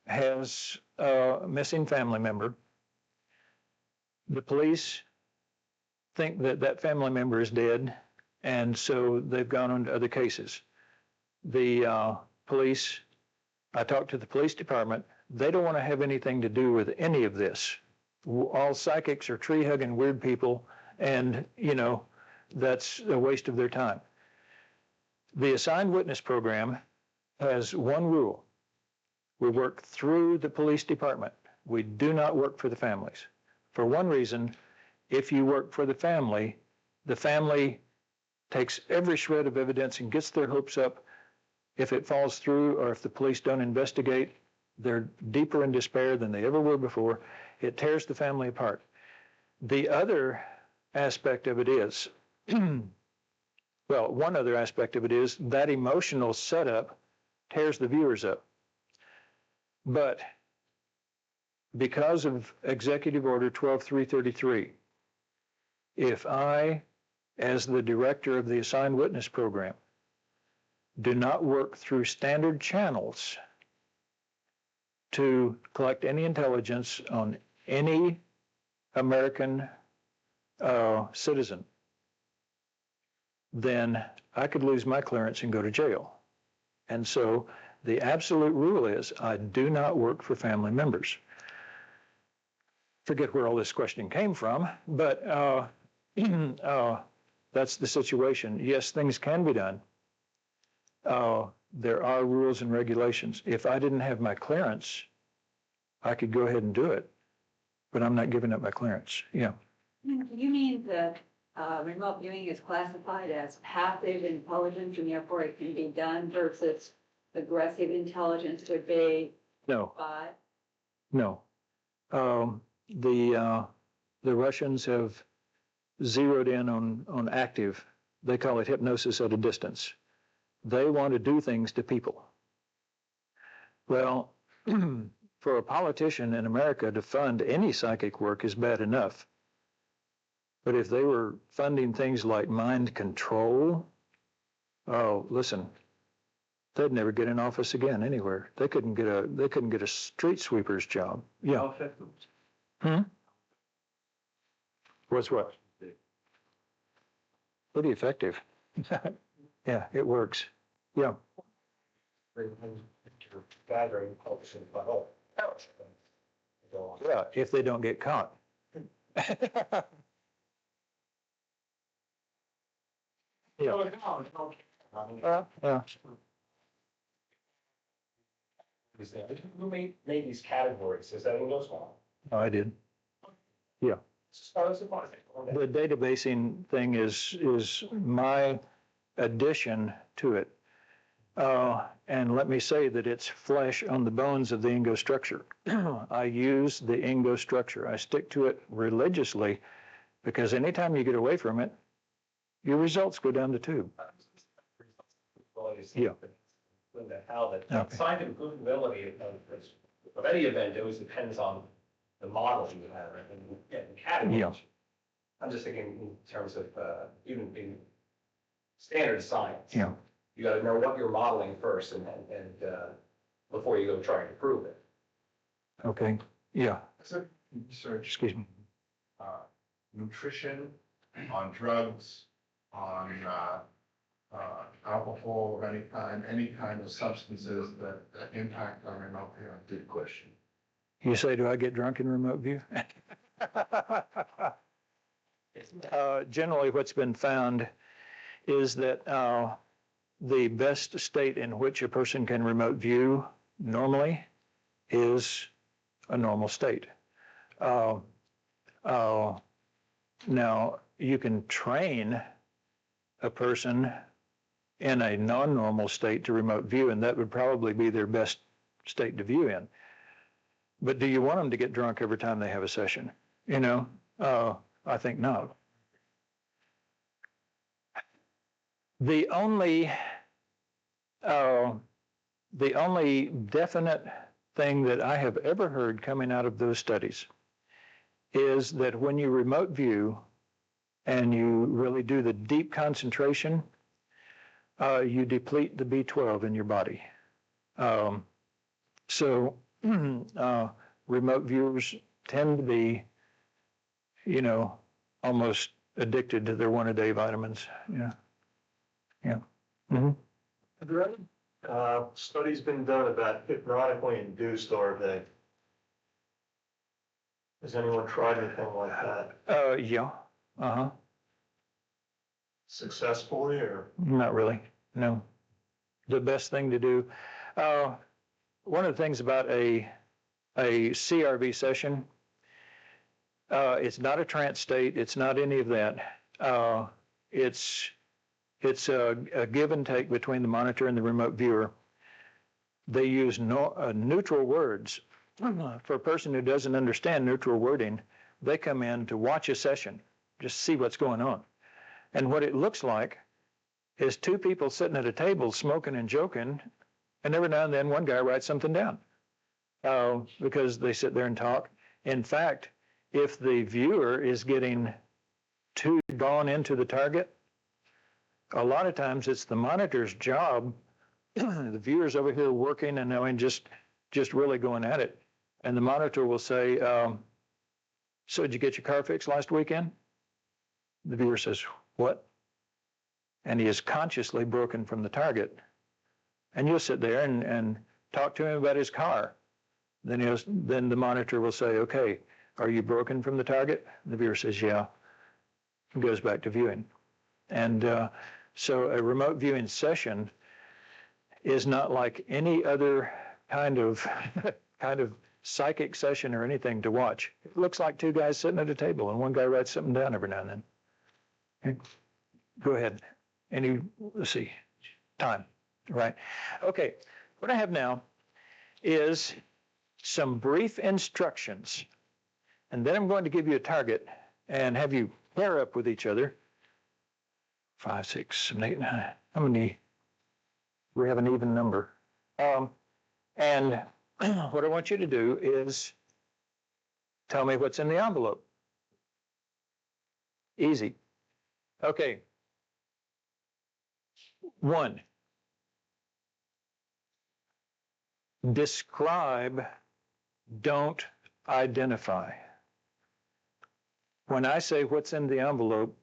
has a missing family member. The police think that that family member is dead, and so they've gone on to other cases. The police, I talked to the police department, they don't want to have anything to do with any of this. All psychics are tree-hugging weird people, and, you know, that's a waste of their time. The assigned witness program has one rule. We work through the police department. We do not work for the families. For one reason, if you work for the family takes every shred of evidence and gets their hopes up. If it falls through or if the police don't investigate, they're deeper in despair than they ever were before. It tears the family apart. The other aspect of it is, well, one other aspect of it is that emotional setup tears the viewers up. But because of Executive Order 12333, if I, as the director of the assigned witness program, do not work through standard channels to collect any intelligence on any American citizen, then I could lose my clearance and go to jail. And so the absolute rule is I do not work for family members. Forget where all this question came from, but that's the situation. Yes, things can be done. There are rules and regulations. If I didn't have my clearance, I could go ahead and do it, but I'm not giving up my clearance. Yeah. You mean the remote viewing is classified as passive intelligence and therefore it can be done versus aggressive intelligence would be? No. By? No. The Russians have zeroed in on active. They call it hypnosis at a distance. They want to do things to people. Well, for a politician in America to fund any psychic work is bad enough. But if they were funding things like mind control, oh, listen, they'd never get in office again anywhere. They couldn't get a street sweeper's job. Yeah. How effective? What's what? Pretty effective. Yeah, it works. Yeah. Gathering, publishing, but oh. Yeah, if they don't get caught. Yeah. Yeah. Who made these categories? Is that in those one? Oh, I did. Yeah. Stars of The databasing thing is my addition to it. And let me say that it's flesh on the bones of the Ingo structure. I use the Ingo structure. I stick to it religiously because anytime you get away from it, your results go down the tube. Yeah. Linda, how Okay. the scientific provability of any event always depends on the model you have and categories. Yeah. I'm just thinking in terms of even in standard science. Yeah. You got to know what you're modeling first and before you go trying to prove it. Okay. Yeah. So research, Excuse me. nutrition, on drugs, on alcohol of any kind of substances that impact our remote viewing? Good question. You say, do I get drunk in remote view? Generally, what's been found is that the best state in which a person can remote view normally is a normal state. Now, you can train a person in a non-normal state to remote view, and that would probably be their best state to view in. But do you want them to get drunk every time they have a session? You know, I think not. The only definite thing that I have ever heard coming out of those studies is that when you remote view and you really do the deep concentration, you deplete the B12 in your body. So remote viewers tend to be, you know, almost addicted to their one-a-day vitamins. Yeah. Yeah. Mm-hmm. Have there any studies been done about hypnotically induced RV? Has anyone tried anything like that? Yeah. Uh-huh. Successfully or? Not really. No. The best thing to do. One of the things about a CRV session, it's not a trance state. It's not any of that. It's a give and take between the monitor and the remote viewer. They use neutral words. For a person who doesn't understand neutral wording, they come in to watch a session, just see what's going on. And what it looks like is two people sitting at a table smoking and joking, and every now and then one guy writes something down because they sit there and talk. In fact, if the viewer is getting too drawn into the target, a lot of times it's the monitor's job. The viewer's over here working and knowing just really going at it. And the monitor will say, so did you get your car fixed last weekend? The viewer says, what? And he is consciously broken from the target. And you'll sit there and talk to him about his car. Then the monitor will say, okay, are you broken from the target? The viewer says, yeah. And goes back to viewing. And so a remote viewing session is not like any other kind of psychic session or anything to watch. It looks like two guys sitting at a table and one guy writes something down every now and then. Okay. Go ahead. Let's see, time, right? Okay, what I have now is some brief instructions, and then I'm going to give you a target and have you pair up with each other. 5, 6, 7, 8, 9. How many? We have an even number. And what I want you to do is tell me what's in the envelope. Easy. Okay. 1. Describe, don't identify. When I say what's in the envelope,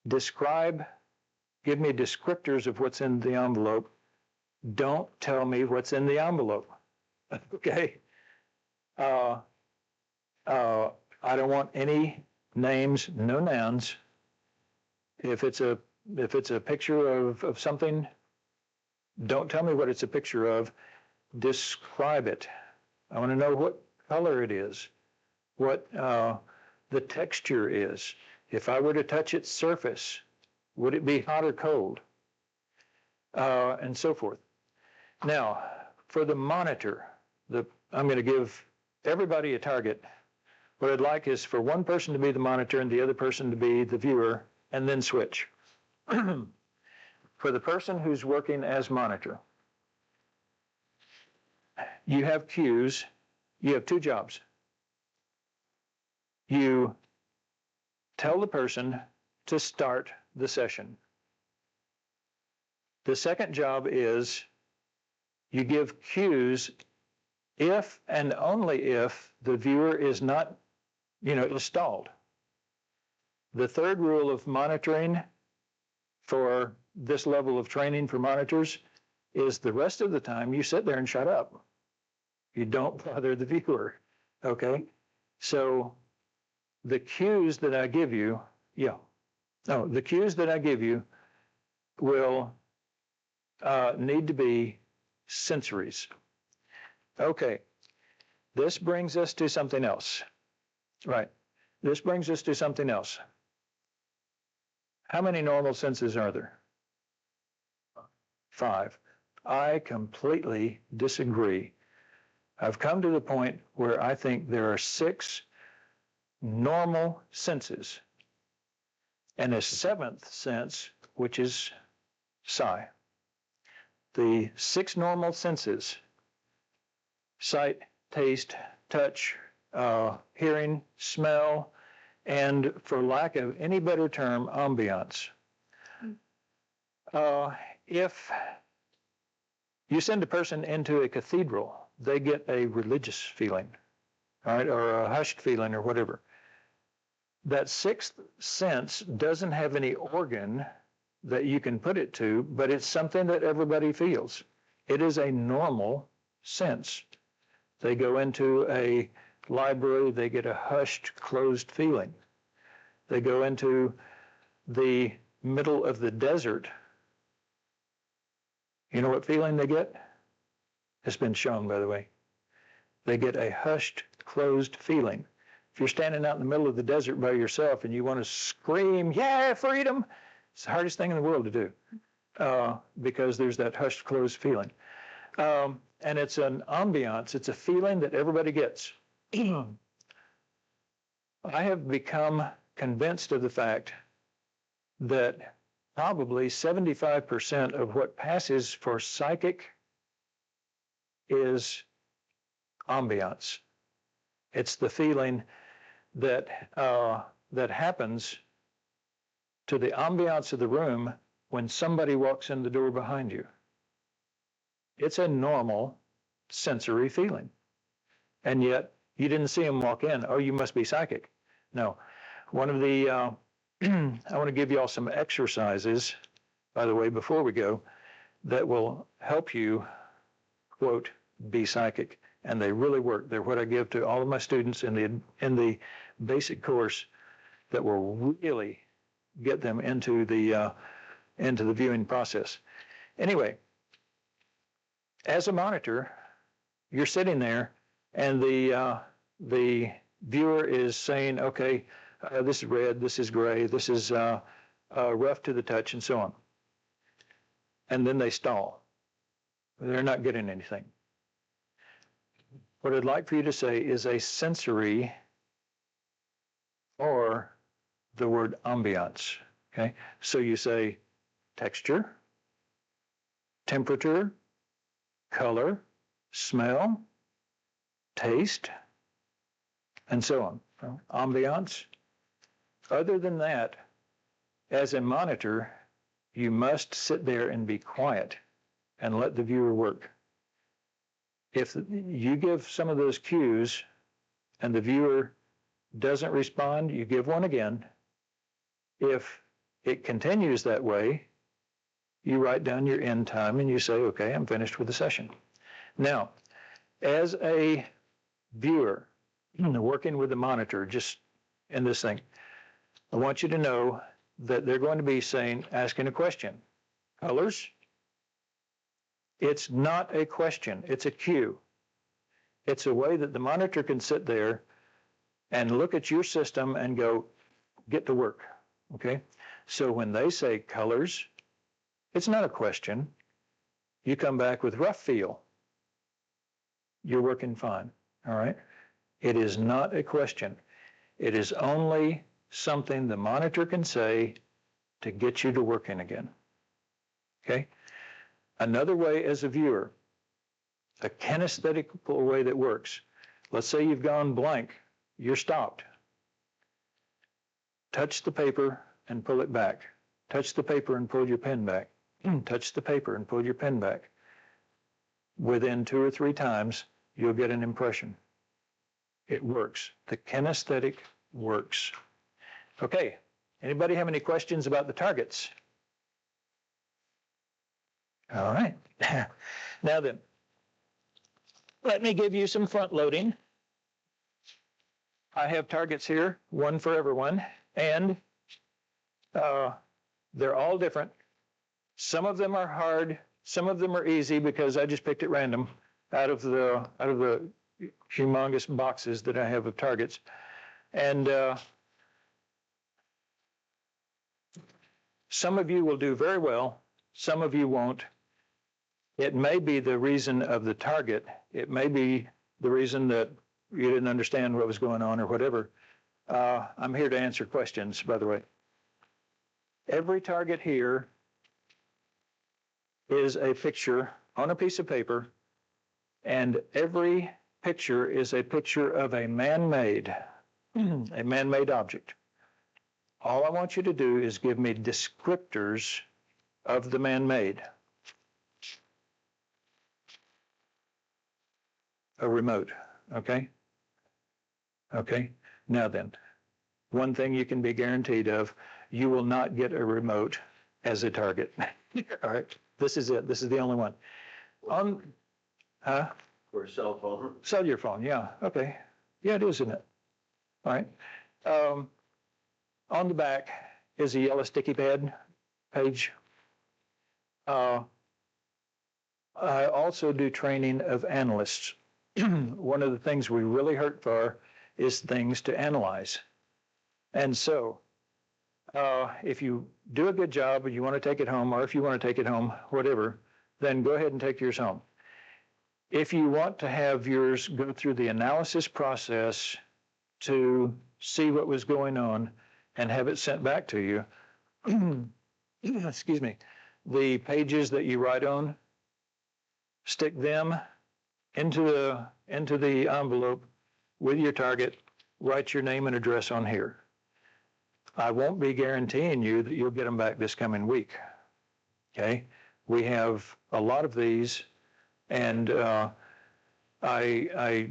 describe, give me descriptors of what's in the envelope. Don't tell me what's in the envelope. Okay? I don't want any names, no nouns. If it's a picture of something, don't tell me what it's a picture of. Describe it. I want to know what color it is, what the texture is. If I were to touch its surface, would it be hot or cold? and so forth. Now, for the monitor, I'm going to give everybody a target. What I'd like is for one person to be the monitor and the other person to be the viewer, and then switch. For the person who's working as monitor, you have cues. You have two jobs. You tell the person to start the session. The second job is you give cues if and only if the viewer is not, is stalled. The third rule of monitoring for this level of training for monitors is the rest of the time you sit there and shut up. You don't bother the viewer, okay? So the cues that I give you, the cues that I give you will need to be sensories. Okay, this brings us to something else. Right, this brings us to something else. How many normal senses are there? 5. I completely disagree. I've come to the point where I think there are 6 normal senses and a 7th sense, which is psi. The 6 normal senses, sight, taste, touch, hearing, smell, and for lack of any better term, ambiance. If you send a person into a cathedral, they get a religious feeling, all right, or a hushed feeling or whatever. That 6th sense doesn't have any organ that you can put it to, but it's something that everybody feels. It is a normal sense. They go into a library, they get a hushed, closed feeling. They go into the middle of the desert. You know what feeling they get? It's been shown, by the way. They get a hushed, closed feeling. If you're standing out in the middle of the desert by yourself and you want to scream, yeah, freedom, it's the hardest thing in the world to do because there's that hushed, closed feeling. And it's an ambiance. It's a feeling that everybody gets. I have become convinced of the fact that probably 75% of what passes for psychic is ambiance. It's the feeling that that happens to the ambiance of the room when somebody walks in the door behind you. It's a normal sensory feeling. And yet you didn't see them walk in. Oh, you must be psychic. No. One of the, I want to give you all some exercises, by the way, before we go, that will help you, quote, be psychic. And they really work. They're what I give to all of my students in the basic course that will really get them into the viewing process. Anyway, as a monitor, you're sitting there and the viewer is saying, okay, this is red, this is gray, this is rough to the touch, and so on. And then they stall. They're not getting anything. What I'd like for you to say is a sensory or the word ambiance, okay? So you say texture, temperature, color, smell, taste, and so on. Ambiance. Other than that, as a monitor, you must sit there and be quiet and let the viewer work. If you give some of those cues and the viewer doesn't respond, you give one again. If it continues that way, you write down your end time and you say, okay, I'm finished with the session. Now, as a viewer working with the monitor, just in this thing, I want you to know that they're going to be asking a question. Colors? It's not a question, it's a cue. It's a way that the monitor can sit there and look at your system and go, get to work, okay? So when they say colors, it's not a question, You come back with rough feel, you're working fine, all right? It is not a question. It is only something the monitor can say to get you to working again, okay? Another way as a viewer, a kinesthetical way that works. Let's say you've gone blank, you're stopped. Touch the paper and pull it back. Touch the paper and pull your pen back. Touch the paper and pull your pen back. Within 2 or 3 times, you'll get an impression. It works. The kinesthetic works. Okay, anybody have any questions about the targets? All right. Now then, let me give you some front loading. I have targets here, one for everyone, and they're all different. Some of them are hard, some of them are easy because I just picked at random out of the humongous boxes that I have of targets. And some of you will do very well, some of you won't. It may be the reason of the target. It may be the reason that you didn't understand what was going on or whatever. I'm here to answer questions, by the way. Every target here is a picture on a piece of paper, and every picture is a picture of a man-made object. All I want you to do is give me descriptors of the man-made. A remote, okay? Okay, now then, one thing you can be guaranteed of, you will not get a remote as a target. All right, this is it. This is the only one. For a cell phone. Cellular phone, yeah, okay. Yeah, it is, isn't it? All right. On the back is a yellow sticky pad page. I also do training of analysts. One of the things we really hurt for is things to analyze. And so if you do a good job and you want to take it home, or if you want to take it home, whatever, then go ahead and take yours home. If you want to have yours go through the analysis process to see what was going on and have it sent back to you, excuse me, the pages that you write on, stick them into the envelope with your target, write your name and address on here. I won't be guaranteeing you that you'll get them back this coming week, okay? We have a lot of these, and I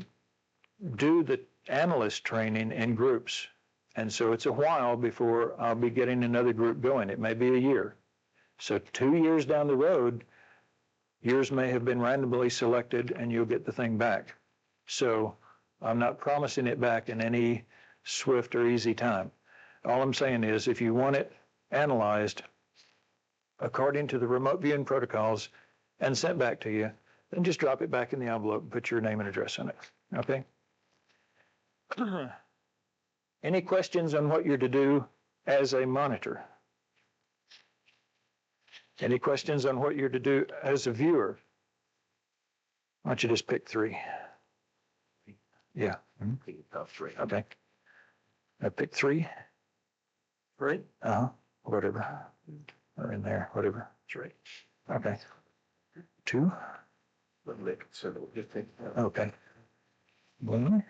do the analyst training in groups, and so it's a while before I'll be getting another group going. It may be a year. So 2 years down the road, yours may have been randomly selected and you'll get the thing back. So I'm not promising it back in any swift or easy time. All I'm saying is if you want it analyzed according to the remote viewing protocols and sent back to you, then just drop it back in the envelope and put your name and address on it, okay? Any questions on what you're to do as a monitor? Any questions on what you're to do as a viewer? Why don't you just pick 3? Yeah. Top 3. Okay. I picked 3. 3? Whatever. Or in there, whatever. 3. Okay. 2. Let me consider what you think. Okay. 1.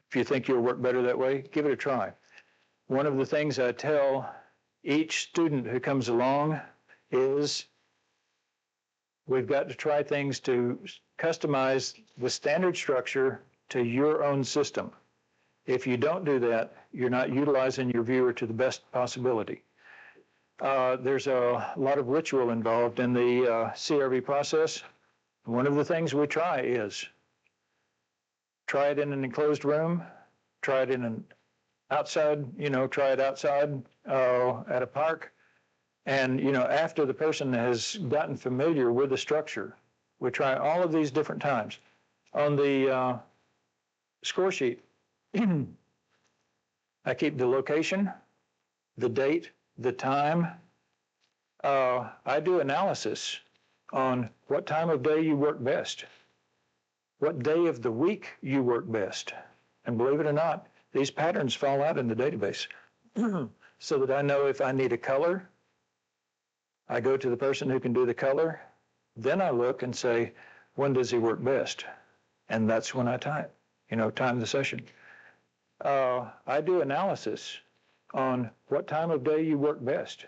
If you think you'll work better that way, give it a try. One of the things I tell each student who comes along is we've got to try things to customize the standard structure to your own system. If you don't do that, you're not utilizing your viewer to the best possibility. There's a lot of ritual involved in the CRV process. One of the things we try is try it in an enclosed room, try it in an outside, try it outside at a park, And, you know, after the person has gotten familiar with the structure, we try all of these different times. On the score sheet, I keep the location, the date, the time. I do analysis on what time of day you work best, what day of the week you work best. And believe it or not, these patterns fall out in the database so that I know if I need a color, I go to the person who can do the color. Then I look and say, when does he work best? And that's when I time the session. I do analysis on what time of day you work best,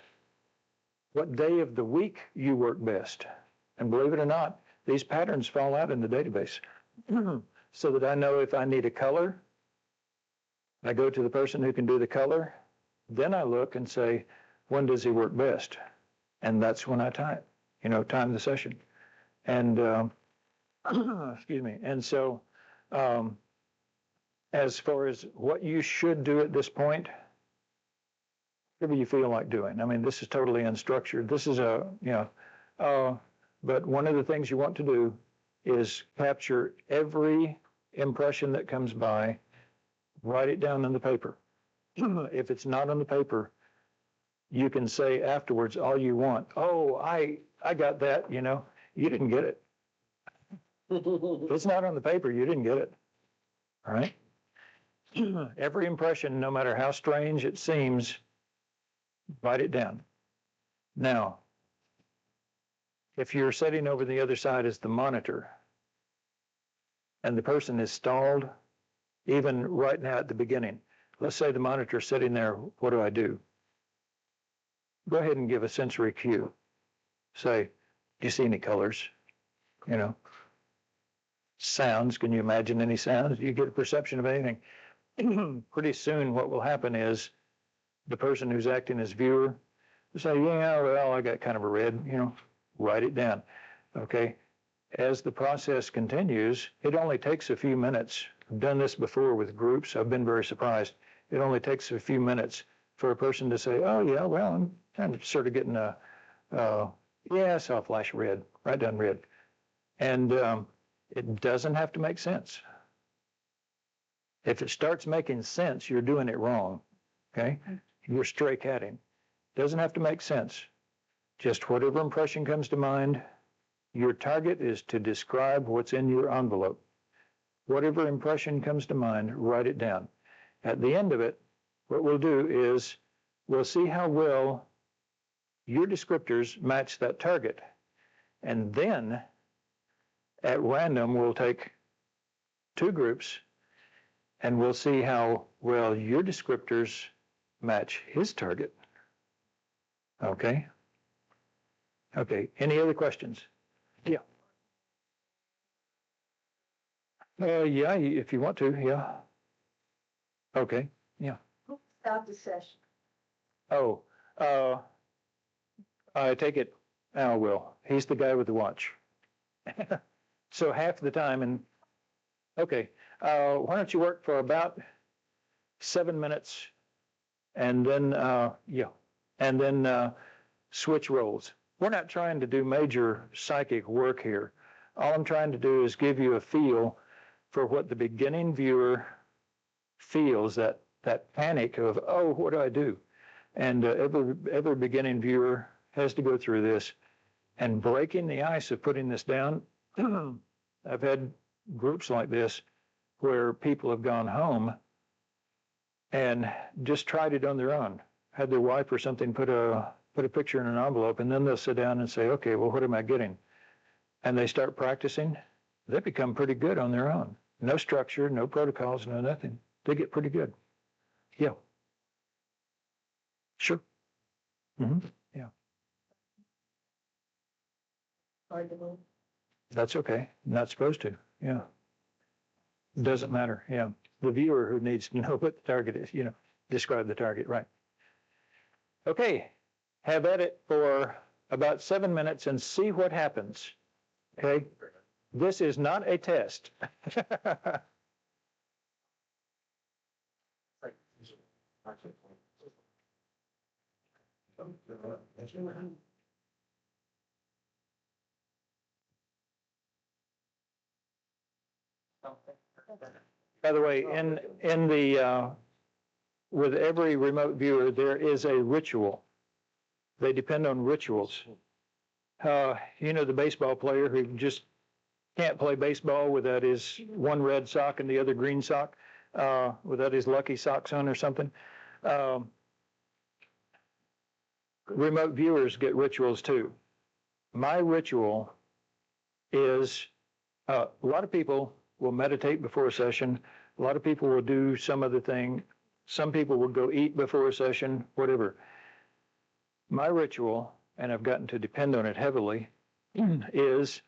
what day of the week you work best. And believe it or not, these patterns fall out in the database so that I know if I need a color, I go to the person who can do the color. Then I look and say, when does he work best? And that's when I time the session. And, excuse me. And so, as far as what you should do at this point, whatever you feel like doing. I mean, this is totally unstructured. This is but one of the things you want to do is capture every impression that comes by, write it down on the paper. If it's not on the paper, you can say afterwards all you want. Oh, I got that, you didn't get it. If it's not on the paper, you didn't get it. All right? Every impression, no matter how strange it seems, write it down. Now, if you're sitting over the other side as the monitor and the person is stalled, even right now at the beginning, let's say the monitor's sitting there, what do I do? Go ahead and give a sensory cue. Say, do you see any colors? Sounds, can you imagine any sounds? Do you get a perception of anything? Pretty soon what will happen is the person who's acting as viewer will say, yeah, well, I got kind of a red, write it down. Okay. As the process continues, it only takes a few minutes. I've done this before with groups. I've been very surprised. It only takes a few minutes for a person to say, oh, yeah, well, I'm kind of sort of getting yeah, I saw a flash of red, right down red. And it doesn't have to make sense. If it starts making sense, you're doing it wrong, okay? You're stray catting. Doesn't have to make sense. Just whatever impression comes to mind. Your target is to describe what's in your envelope. Whatever impression comes to mind, write it down. At the end of it, what we'll do is we'll see how well your descriptors match that target. And then at random, we'll take two groups and we'll see how well your descriptors match his target. Okay? Okay, any other questions? Yeah. Yeah, if you want to, yeah. Okay, yeah. Stop the session. Oh, I take it Al will. He's the guy with the watch. So half the time, and okay, why don't you work for about 7 minutes and then, and then switch roles. We're not trying to do major psychic work here. All I'm trying to do is give you a feel for what the beginning viewer feels, that panic of, oh, what do I do? And every beginning viewer has to go through this. And breaking the ice of putting this down, I've had groups like this where people have gone home and just tried it on their own, had their wife or something put a picture in an envelope, and then they'll sit down and say, okay, well, what am I getting? And they start practicing. They become pretty good on their own. No structure, no protocols, no nothing. They get pretty good. Yeah. Sure. Mm-hmm. Yeah. Hard to move. That's okay. Not supposed to. Yeah. Doesn't matter. Yeah. The viewer who needs to know what the target is, describe the target, right? Okay. Have at it for about 7 minutes and see what happens. Okay. This is not a test. By the way, in the, with every remote viewer, there is a ritual. They depend on rituals. You know, the baseball player who just can't play baseball without his one red sock and the other green sock, without his lucky socks on or something. Remote viewers get rituals too. My ritual is, a lot of people will meditate before a session. A lot of people will do some other thing. Some people will go eat before a session, whatever. My ritual, and I've gotten to depend on it heavily, is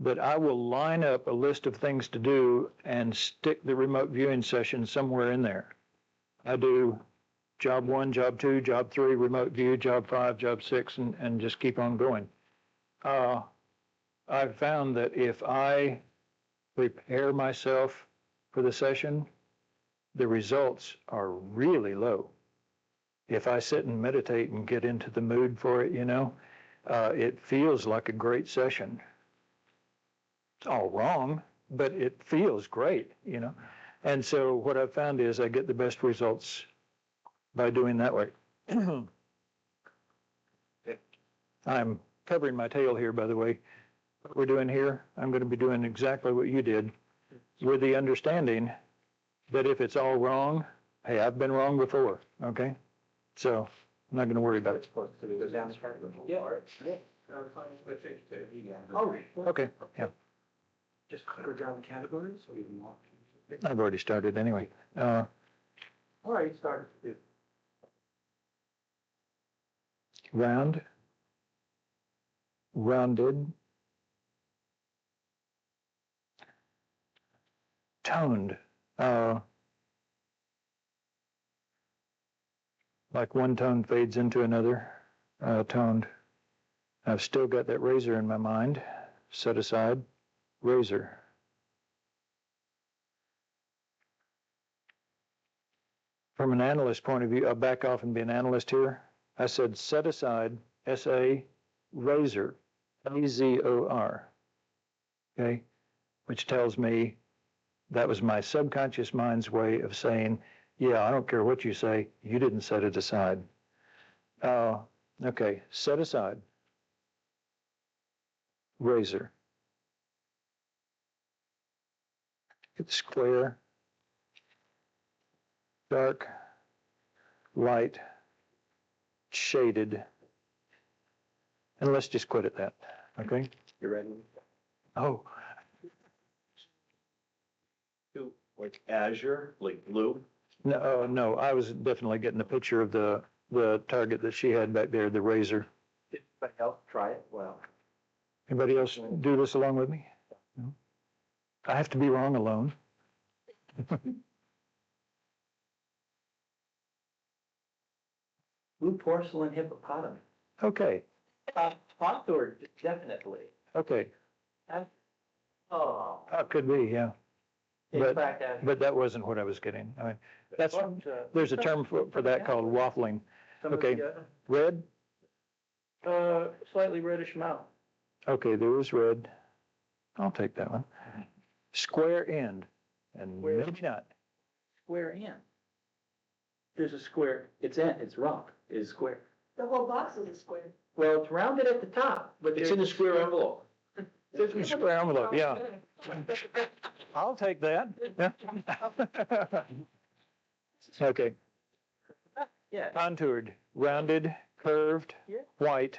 that I will line up a list of things to do and stick the remote viewing session somewhere in there. I do job 1, job 2, job 3, remote view, job 5, job 6, and just keep on going. I've found that if I prepare myself for the session, the results are really low. If I sit and meditate and get into the mood for it, you know, it feels like a great session. It's all wrong, but it feels great, you know. And so what I've found is I get the best results by doing that way. I'm covering my tail here, by the way. What we're doing here, I'm going to be doing exactly what you did, with the understanding that if it's all wrong, hey, I've been wrong before, okay? So I'm not going to worry about it. Yeah. Oh, Okay, yeah. Just go down the categories or even more? I've already started anyway. All right, start. Round, rounded, toned, like one tone fades into another, toned. I've still got that razor in my mind, set aside, razor. From an analyst point of view, I'll back off and be an analyst here. I said set aside, S-A, razor, A-Z-O-R, okay? Which tells me that was my subconscious mind's way of saying, yeah, I don't care what you say, you didn't set it aside. Okay, set aside, razor. Get the square, dark, light, shaded, and let's just quit at that, okay? You ready? Oh, Like azure, like blue? no, no, I was definitely getting a picture of the target that she had back there, the razor. Anybody else try it? Well. Anybody else do this along with me? No? I have to be wrong alone. Blue porcelain hippopotamus. Okay, Hawthorne, definitely. okay, Oh. could be, yeah. In But- fact, But that wasn't what I was getting. I mean, that's, there's a term for that called waffling. Okay. Red? Slightly reddish mouth. Okay, there was red. I'll take that one. Square end, and Where? maybe not. Square in. There's a square, it's round, it's square. The whole box is a square. Well, it's rounded at the top, but It's in a square envelope. There's a square envelope, yeah. I'll take that. Yeah. Okay, Yeah. contoured, rounded, curved, Yeah. white,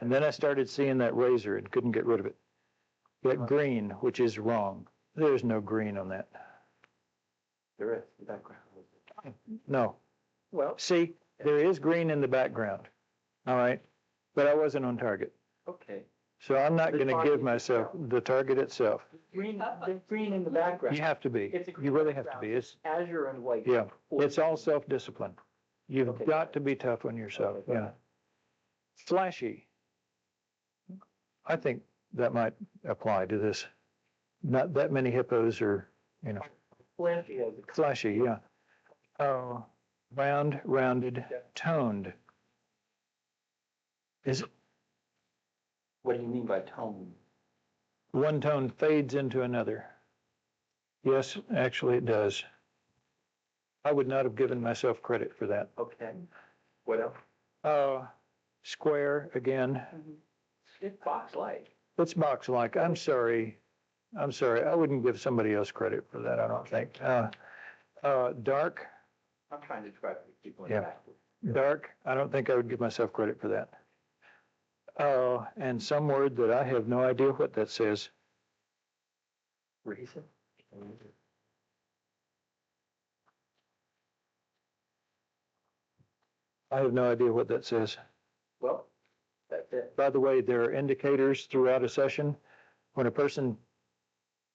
and then I started seeing that razor and couldn't get rid of it. That green, which is wrong. There's no green on that. There is, the background. No. Well, See, there is green in the background. All right, but I wasn't on target. okay. So I'm not The going to target give myself the target itself. Green, the green in the background. You have to be. It's a You really have to be. It's, Azure and white. yeah, it's all self-discipline. You've Okay. got to be tough on yourself, Okay, yeah. Flashy. I think that might apply to this. Not that many hippos are, you know, Flashy has a. flashy, yeah. Oh, round, rounded, toned. Is What do you mean by tone? one tone fades into another? Yes, actually it does. I would not have given myself credit for that. Okay. What else? Square again. It's box-like. It's box-like. I'm sorry. I wouldn't give somebody else credit for that, I don't think. Dark, I'm trying to try to keep going Yeah. back. dark, I don't think I would give myself credit for that. And some word that I have no idea what that says. Reason? I have no idea what that says. Well, that's it. By the way, there are indicators throughout a session when a person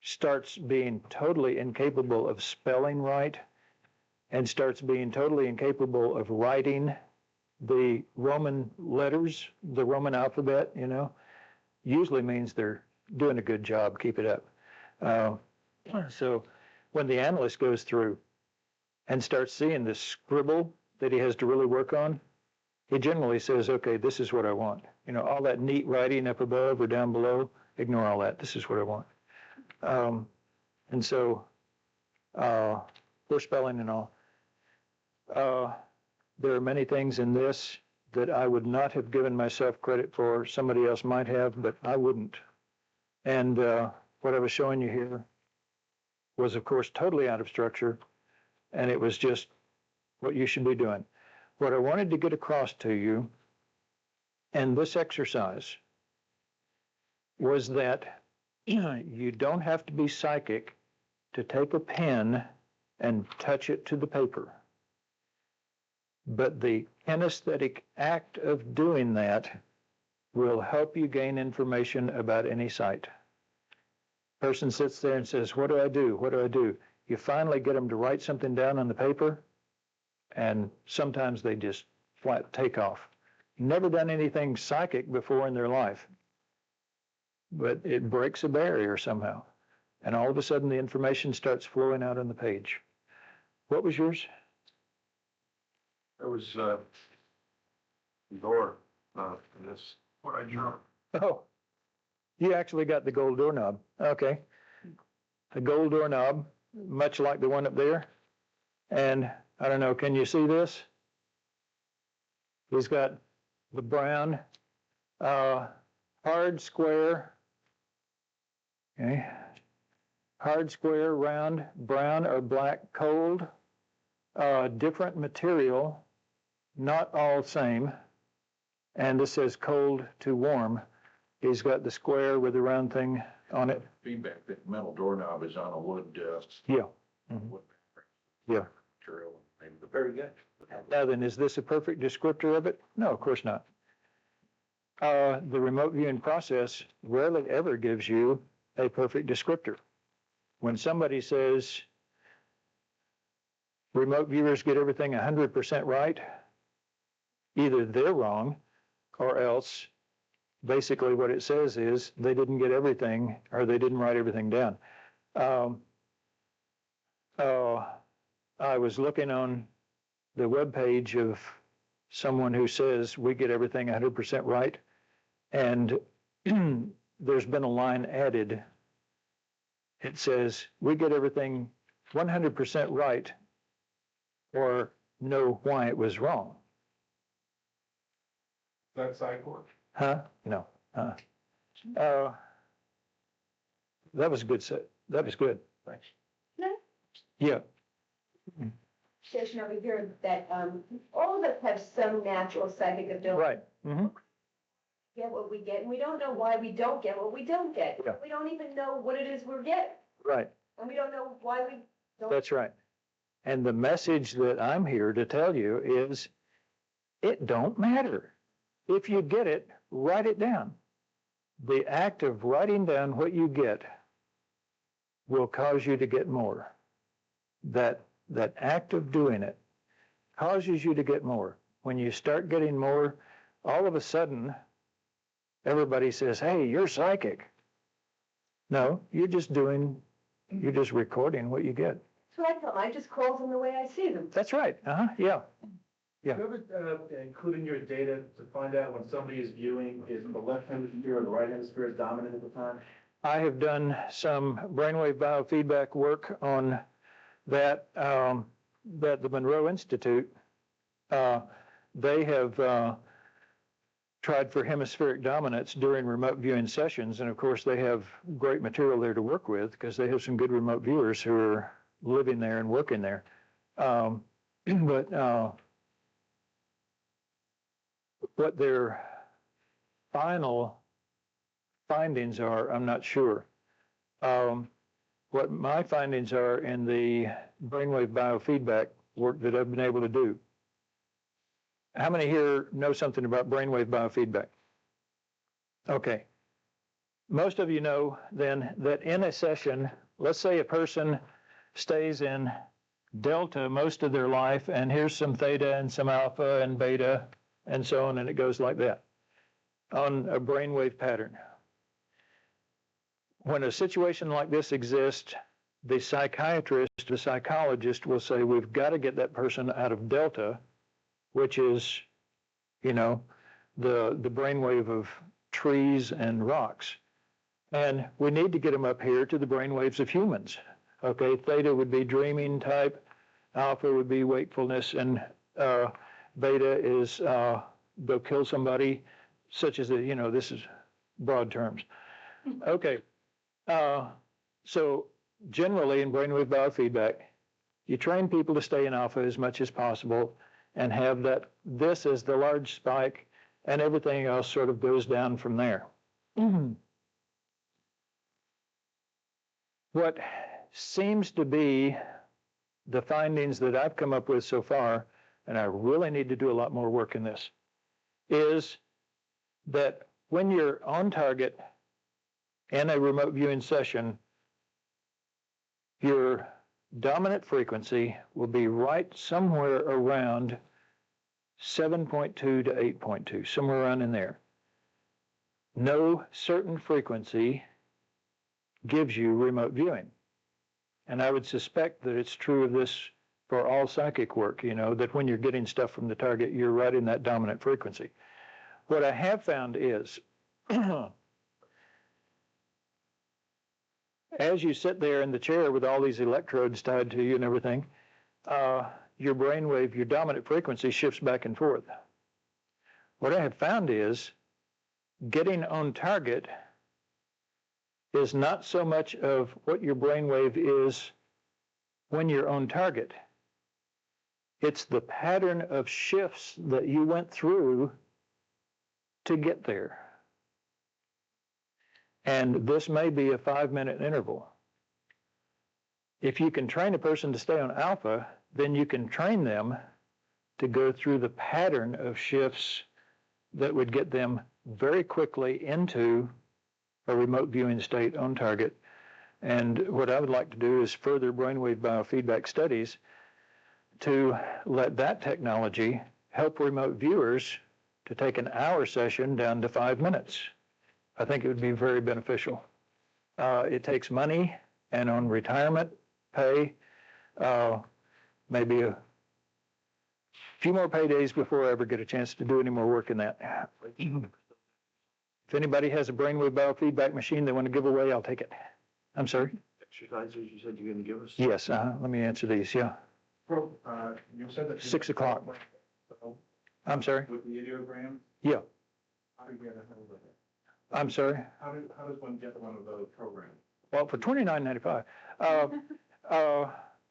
starts being totally incapable of spelling right and starts being totally incapable of writing the Roman letters, the Roman alphabet, usually means they're doing a good job. Keep it up. So when the analyst goes through and starts seeing this scribble that he has to really work on, he generally says, okay, this is what I want. All that neat writing up above or down below, ignore all that. This is what I want. And so, for spelling and all, there are many things in this that I would not have given myself credit for. Somebody else might have, but I wouldn't. And what I was showing you here was, of course, totally out of structure, and it was just what you should be doing. What I wanted to get across to you in this exercise was that you don't have to be psychic to take a pen and touch it to the paper. But the kinesthetic act of doing that will help you gain information about any site. Person sits there and says, what do I do? What do I do? You finally get them to write something down on the paper, and sometimes they just flat take off. Never done anything psychic before in their life, but it breaks a barrier somehow. And all of a sudden the information starts flowing out on the page. What was yours? It was, door, this, what I drew. Oh, you actually got the gold doorknob. Okay. A gold doorknob, much like the one up there. And I don't know, can you see this? He's got the brown, hard square, okay, hard square, round, brown or black, cold, different material, not all same. And this says cold to warm. He's got the square with the round thing on it. Feedback, that metal doorknob is on a wood, Yeah. wood Yeah. material. Very good. Now then, is this a perfect descriptor of it? No, of course not. The remote viewing process rarely ever gives you a perfect descriptor. When somebody says remote viewers get everything 100% right, either they're wrong or else basically what it says is they didn't get everything or they didn't write everything down. I was looking on the webpage of someone who says we get everything 100% right, and there's been a line added. It says we get everything 100% right or know why it was wrong. That side work? Huh? No. That was a good set. That was good. Thanks. Yeah. Station over here that, all of us have some natural psychic ability. Right. Mm-hmm. Get what we get, and we don't know why we don't get what we don't get. Yeah. We don't even know what it is we're getting, Right. and we don't know why we don't. That's right. And the message that I'm here to tell you is it don't matter. If you get it, write it down. The act of writing down what you get will cause you to get more. That act of doing it causes you to get more. When you start getting more, all of a sudden, everybody says, hey, you're psychic. No, you're just recording what you get. So I tell them, I just call them the way I see them. That's right. Yeah. Yeah. Do you ever include in your data to find out when somebody is viewing, is the left hemisphere or the right hemisphere dominant at the time? I have done some brainwave biofeedback work on that, that the Monroe Institute, they have tried for hemispheric dominance during remote viewing sessions. And of course, they have great material there to work with because they have some good remote viewers who are living there and working there. But what their final findings are, I'm not sure. What my findings are in the brainwave biofeedback work that I've been able to do. How many here know something about brainwave biofeedback? Okay. Most of you know then that in a session, let's say a person stays in delta most of their life, and here's some theta and some alpha and beta and so on, and it goes like that on a brainwave pattern. When a situation like this exists, the psychiatrist, the psychologist will say, we've got to get that person out of delta, which is, you know, the brainwave of trees and rocks. And we need to get them up here to the brainwaves of humans. Okay, theta would be dreaming type, alpha would be wakefulness, and beta is go kill somebody, such as, you know, this is broad terms. Okay, so generally in brainwave biofeedback, you train people to stay in alpha as much as possible and have that, this is the large spike, and everything else sort of goes down from there. What seems to be the findings that I've come up with so far, and I really need to do a lot more work in this, is that when you're on target in a remote viewing session, your dominant frequency will be right somewhere around 7.2 to 8.2, somewhere around in there. No certain frequency gives you remote viewing. And I would suspect that it's true of this for all psychic work, you know, that when you're getting stuff from the target, you're right in that dominant frequency. What I have found is, as you sit there in the chair with all these electrodes tied to you and everything, your brainwave, your dominant frequency shifts back and forth. What I have found is getting on target is not so much of what your brainwave is when you're on target. It's the pattern of shifts that you went through to get there. And this may be a 5-minute interval. If you can train a person to stay on alpha, then you can train them to go through the pattern of shifts that would get them very quickly into a remote viewing state on target. And what I would like to do is further brainwave biofeedback studies to let that technology help remote viewers to take an hour session down to 5 minutes. I think it would be very beneficial. It takes money, and on retirement pay, maybe a few more paydays before I ever get a chance to do any more work in that. If anybody has a brainwave biofeedback machine they want to give away, I'll take it. I'm sorry? Exercises you said you're going to give us? Yes, let me answer these, yeah. You said that. 6 o'clock. I'm sorry? With the ideogram? Yeah. How do you get a hold of it? I'm sorry? How does one get one of those programs? Well, for $29.95.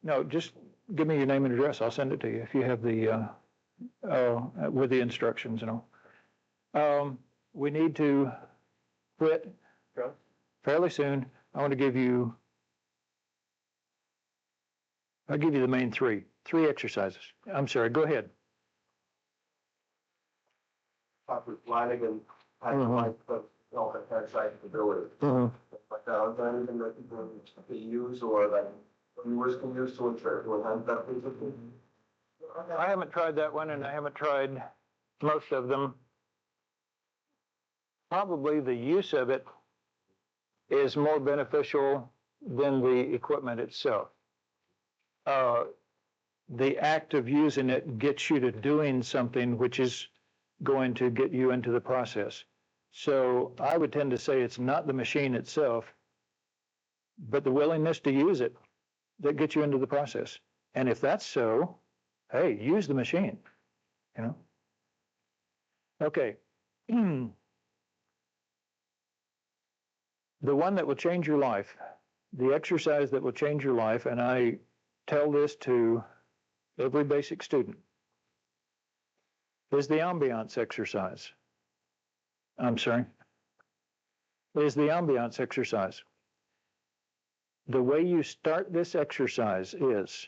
No, just give me your name and address. I'll send it to you if you have the, with the instructions and all. We need to quit fairly soon. I want to give you, I'll give you the main three exercises. I'm sorry, go ahead. Flanagan has all that kind of psychic ability. Like that, are there anything that people can use or that viewers can use to enhance that frequency? I haven't tried that one, and I haven't tried most of them. Probably the use of it is more beneficial than the equipment itself. the act of using it gets you to doing something which is going to get you into the process. So I would tend to say it's not the machine itself, but the willingness to use it that gets you into the process. And if that's so, hey, use the machine, you know? Okay. The one that will change your life, the exercise that will change your life, and I tell this to every basic student, is the ambiance exercise. I'm sorry. Is the ambiance exercise. The way you start this exercise is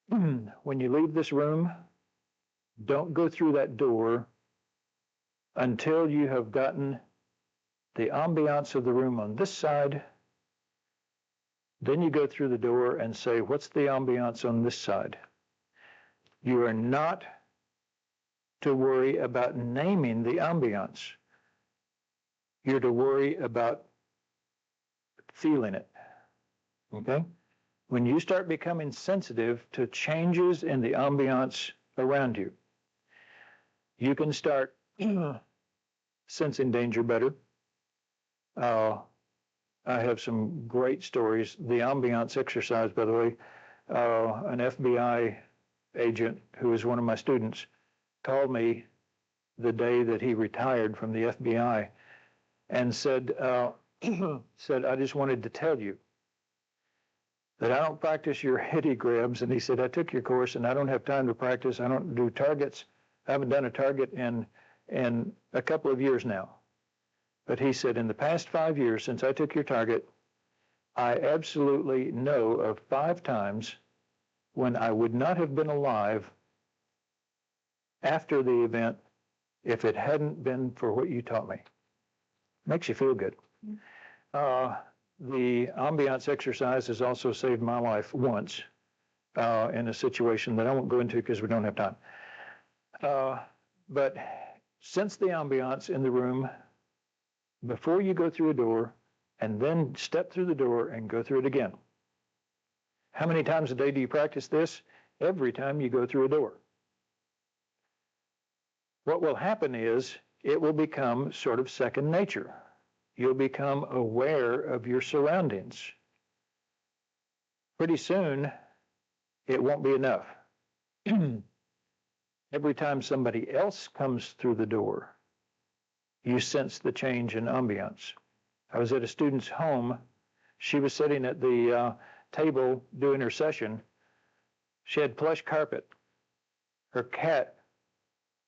when you leave this room, don't go through that door until you have gotten the ambiance of the room on this side. Then you go through the door and say, what's the ambiance on this side? You are not to worry about naming the ambiance. You're to worry about feeling it, okay? When you start becoming sensitive to changes in the ambiance around you, you can start sensing danger better. I have some great stories. The ambiance exercise, by the way, an FBI agent who was one of my students called me the day that he retired from the FBI and said, said, I just wanted to tell you that I don't practice your heady grabs. And he said, I took your course and I don't have time to practice. I don't do targets. I haven't done a target in a couple of years now. But he said, in the past 5 years since I took your target, I absolutely know of 5 times when I would not have been alive after the event if it hadn't been for what you taught me. Makes you feel good. The ambiance exercise has also saved my life once in a situation that I won't go into because we don't have time. But sense the ambiance in the room before you go through a door, and then step through the door and go through it again. How many times a day do you practice this? Every time you go through a door. What will happen is it will become sort of second nature. You'll become aware of your surroundings. Pretty soon, it won't be enough. Every time somebody else comes through the door, you sense the change in ambiance. I was at a student's home. She was sitting at the table doing her session. She had plush carpet. Her cat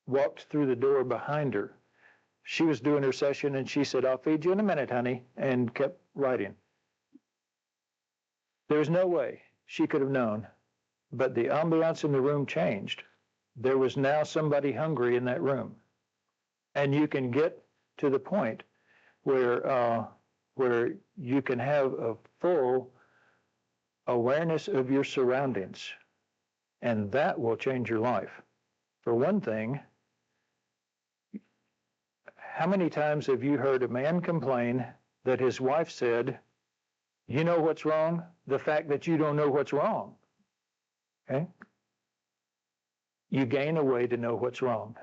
walked through the door behind her. She was doing her session and she said, I'll feed you in a minute, honey, and kept writing. There's no way she could have known, but the ambiance in the room changed. There was now somebody hungry in that room. And you can get to the point where you can have a full awareness of your surroundings, and that will change your life. For one thing, how many times have you heard a man complain that his wife said, you know what's wrong? The fact that you don't know what's wrong. Okay? You gain a way to know what's wrong.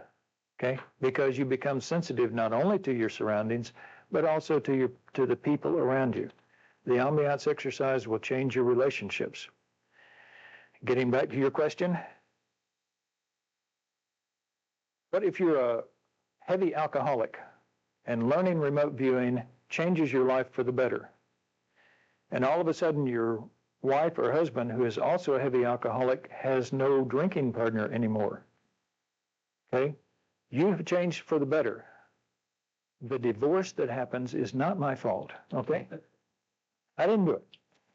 Okay, because you become sensitive not only to your surroundings, but also to the people around you. The ambiance exercise will change your relationships. Getting back to your question, what if you're a heavy alcoholic and learning remote viewing changes your life for the better? And all of a sudden your wife or husband, who is also a heavy alcoholic, has no drinking partner anymore. Okay? You've changed for the better. The divorce that happens is not my fault, okay? I didn't do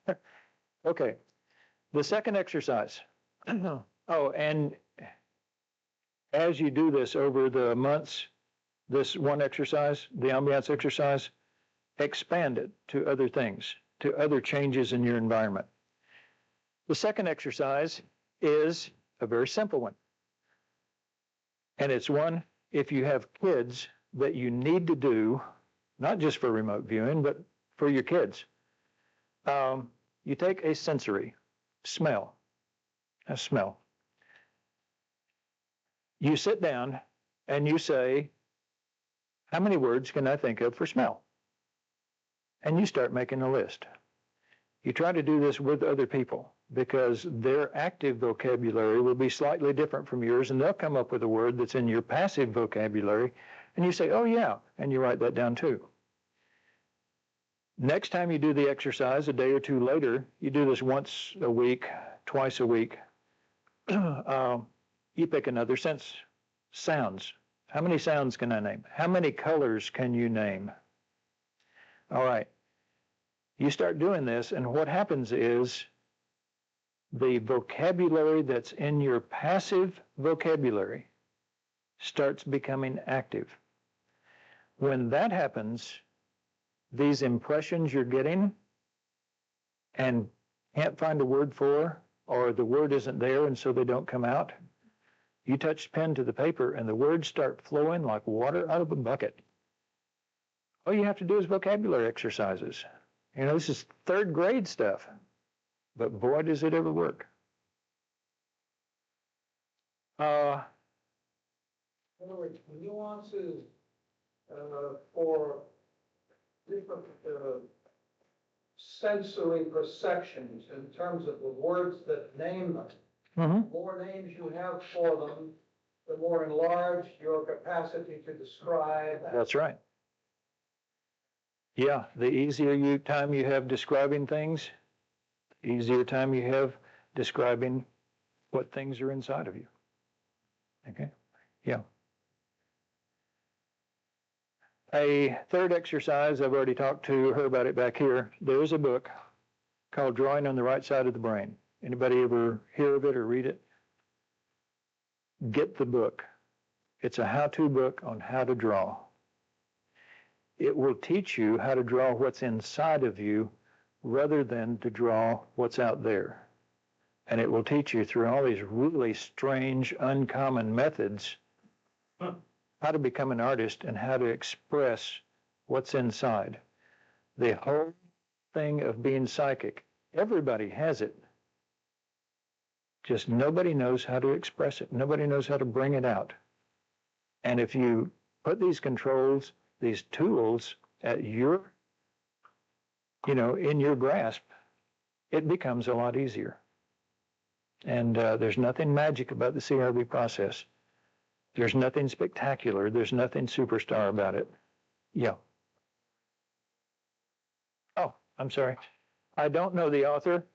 it. Okay, the second exercise. Oh, and as you do this over the months, this one exercise, the ambiance exercise, expand it to other things, to other changes in your environment. The second exercise is a very simple one. And it's one, if you have kids, that you need to do, not just for remote viewing, but for your kids. You take a sensory, smell, a smell. You sit down and you say, how many words can I think of for smell? And you start making a list. You try to do this with other people because their active vocabulary will be slightly different from yours, and they'll come up with a word that's in your passive vocabulary, and you say, oh yeah, and you write that down too. Next time you do the exercise, a day or two later, you do this once a week, twice a week, you pick another sense. Sounds. How many sounds can I name? How many colors can you name? All right. You start doing this, and what happens is the vocabulary that's in your passive vocabulary starts becoming active. When that happens, these impressions you're getting and can't find a word for, or the word isn't there and so they don't come out, you touch pen to the paper and the words start flowing like water out of a bucket. All you have to do is vocabulary exercises. You know, this is third grade stuff, but boy, does it ever work. In other words, nuances for different sensory perceptions in terms of the words that name them. The more names you have for them, the more enlarged your capacity to describe. That's right. Yeah, the easier time you have describing things, the easier time you have describing what things are inside of you. Okay? Yeah. A third exercise, I've already talked to her about it back here. There is a book called Drawing on the Right Side of the Brain. Anybody ever hear of it or read it? Get the book. It's a how-to book on how to draw. It will teach you how to draw what's inside of you rather than to draw what's out there. And it will teach you through all these really strange, uncommon methods how to become an artist and how to express what's inside. The whole thing of being psychic, everybody has it. Just nobody knows how to express it. Nobody knows how to bring it out. And if you put these controls, these tools at your, in your grasp, it becomes a lot easier. And there's nothing magic about the CRB process. There's nothing spectacular. There's nothing superstar about it. Yeah. Oh, I'm sorry. I don't know the author.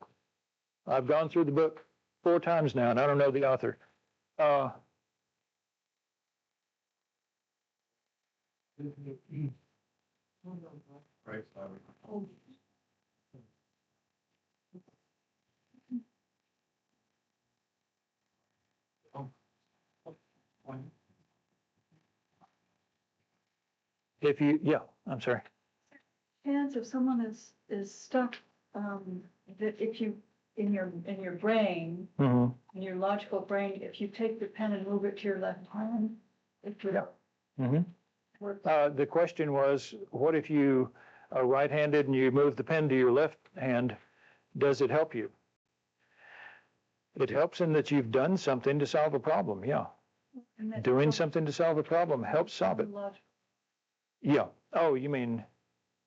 I've gone through the book 4 times now, and I don't know the author. Right, sorry. I'm sorry. Chance if someone is stuck, that if you, in your brain, in your logical brain, if you take the pen and move it to your left hand, it would work. The question was, what if you are right-handed and you move the pen to your left hand? Does it help you? It helps in that you've done something to solve a problem, yeah. Doing something to solve a problem helps solve it. Yeah. Oh, you mean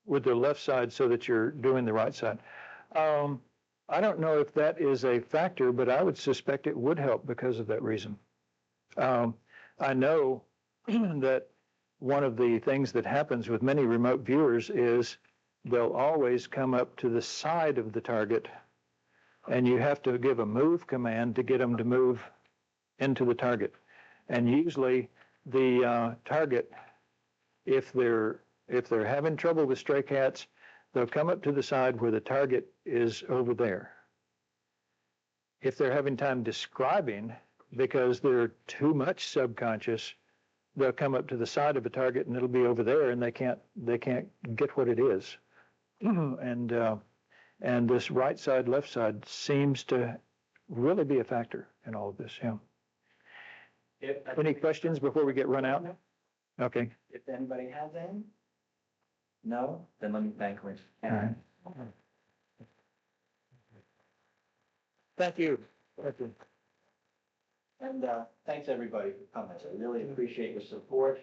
with the left side so that you're doing the right side. I don't know if that is a factor, but I would suspect it would help because of that reason. I know that one of the things that happens with many remote viewers is they'll always come up to the side of the target, and you have to give a move command to get them to move into the target. And usually the target, if they're having trouble with stray cats, they'll come up to the side where the target is over there. If they're having time describing because they're too much subconscious, they'll come up to the side of a target and it'll be over there, and they can't get what it is. And this right side, left side seems to really be a factor in all of this. Yeah. Any questions before we get run out? Okay. If anybody has any? No? Then let me thank Lynn. All right. Thank you. Thank you. And, thanks everybody for coming. I really appreciate your support.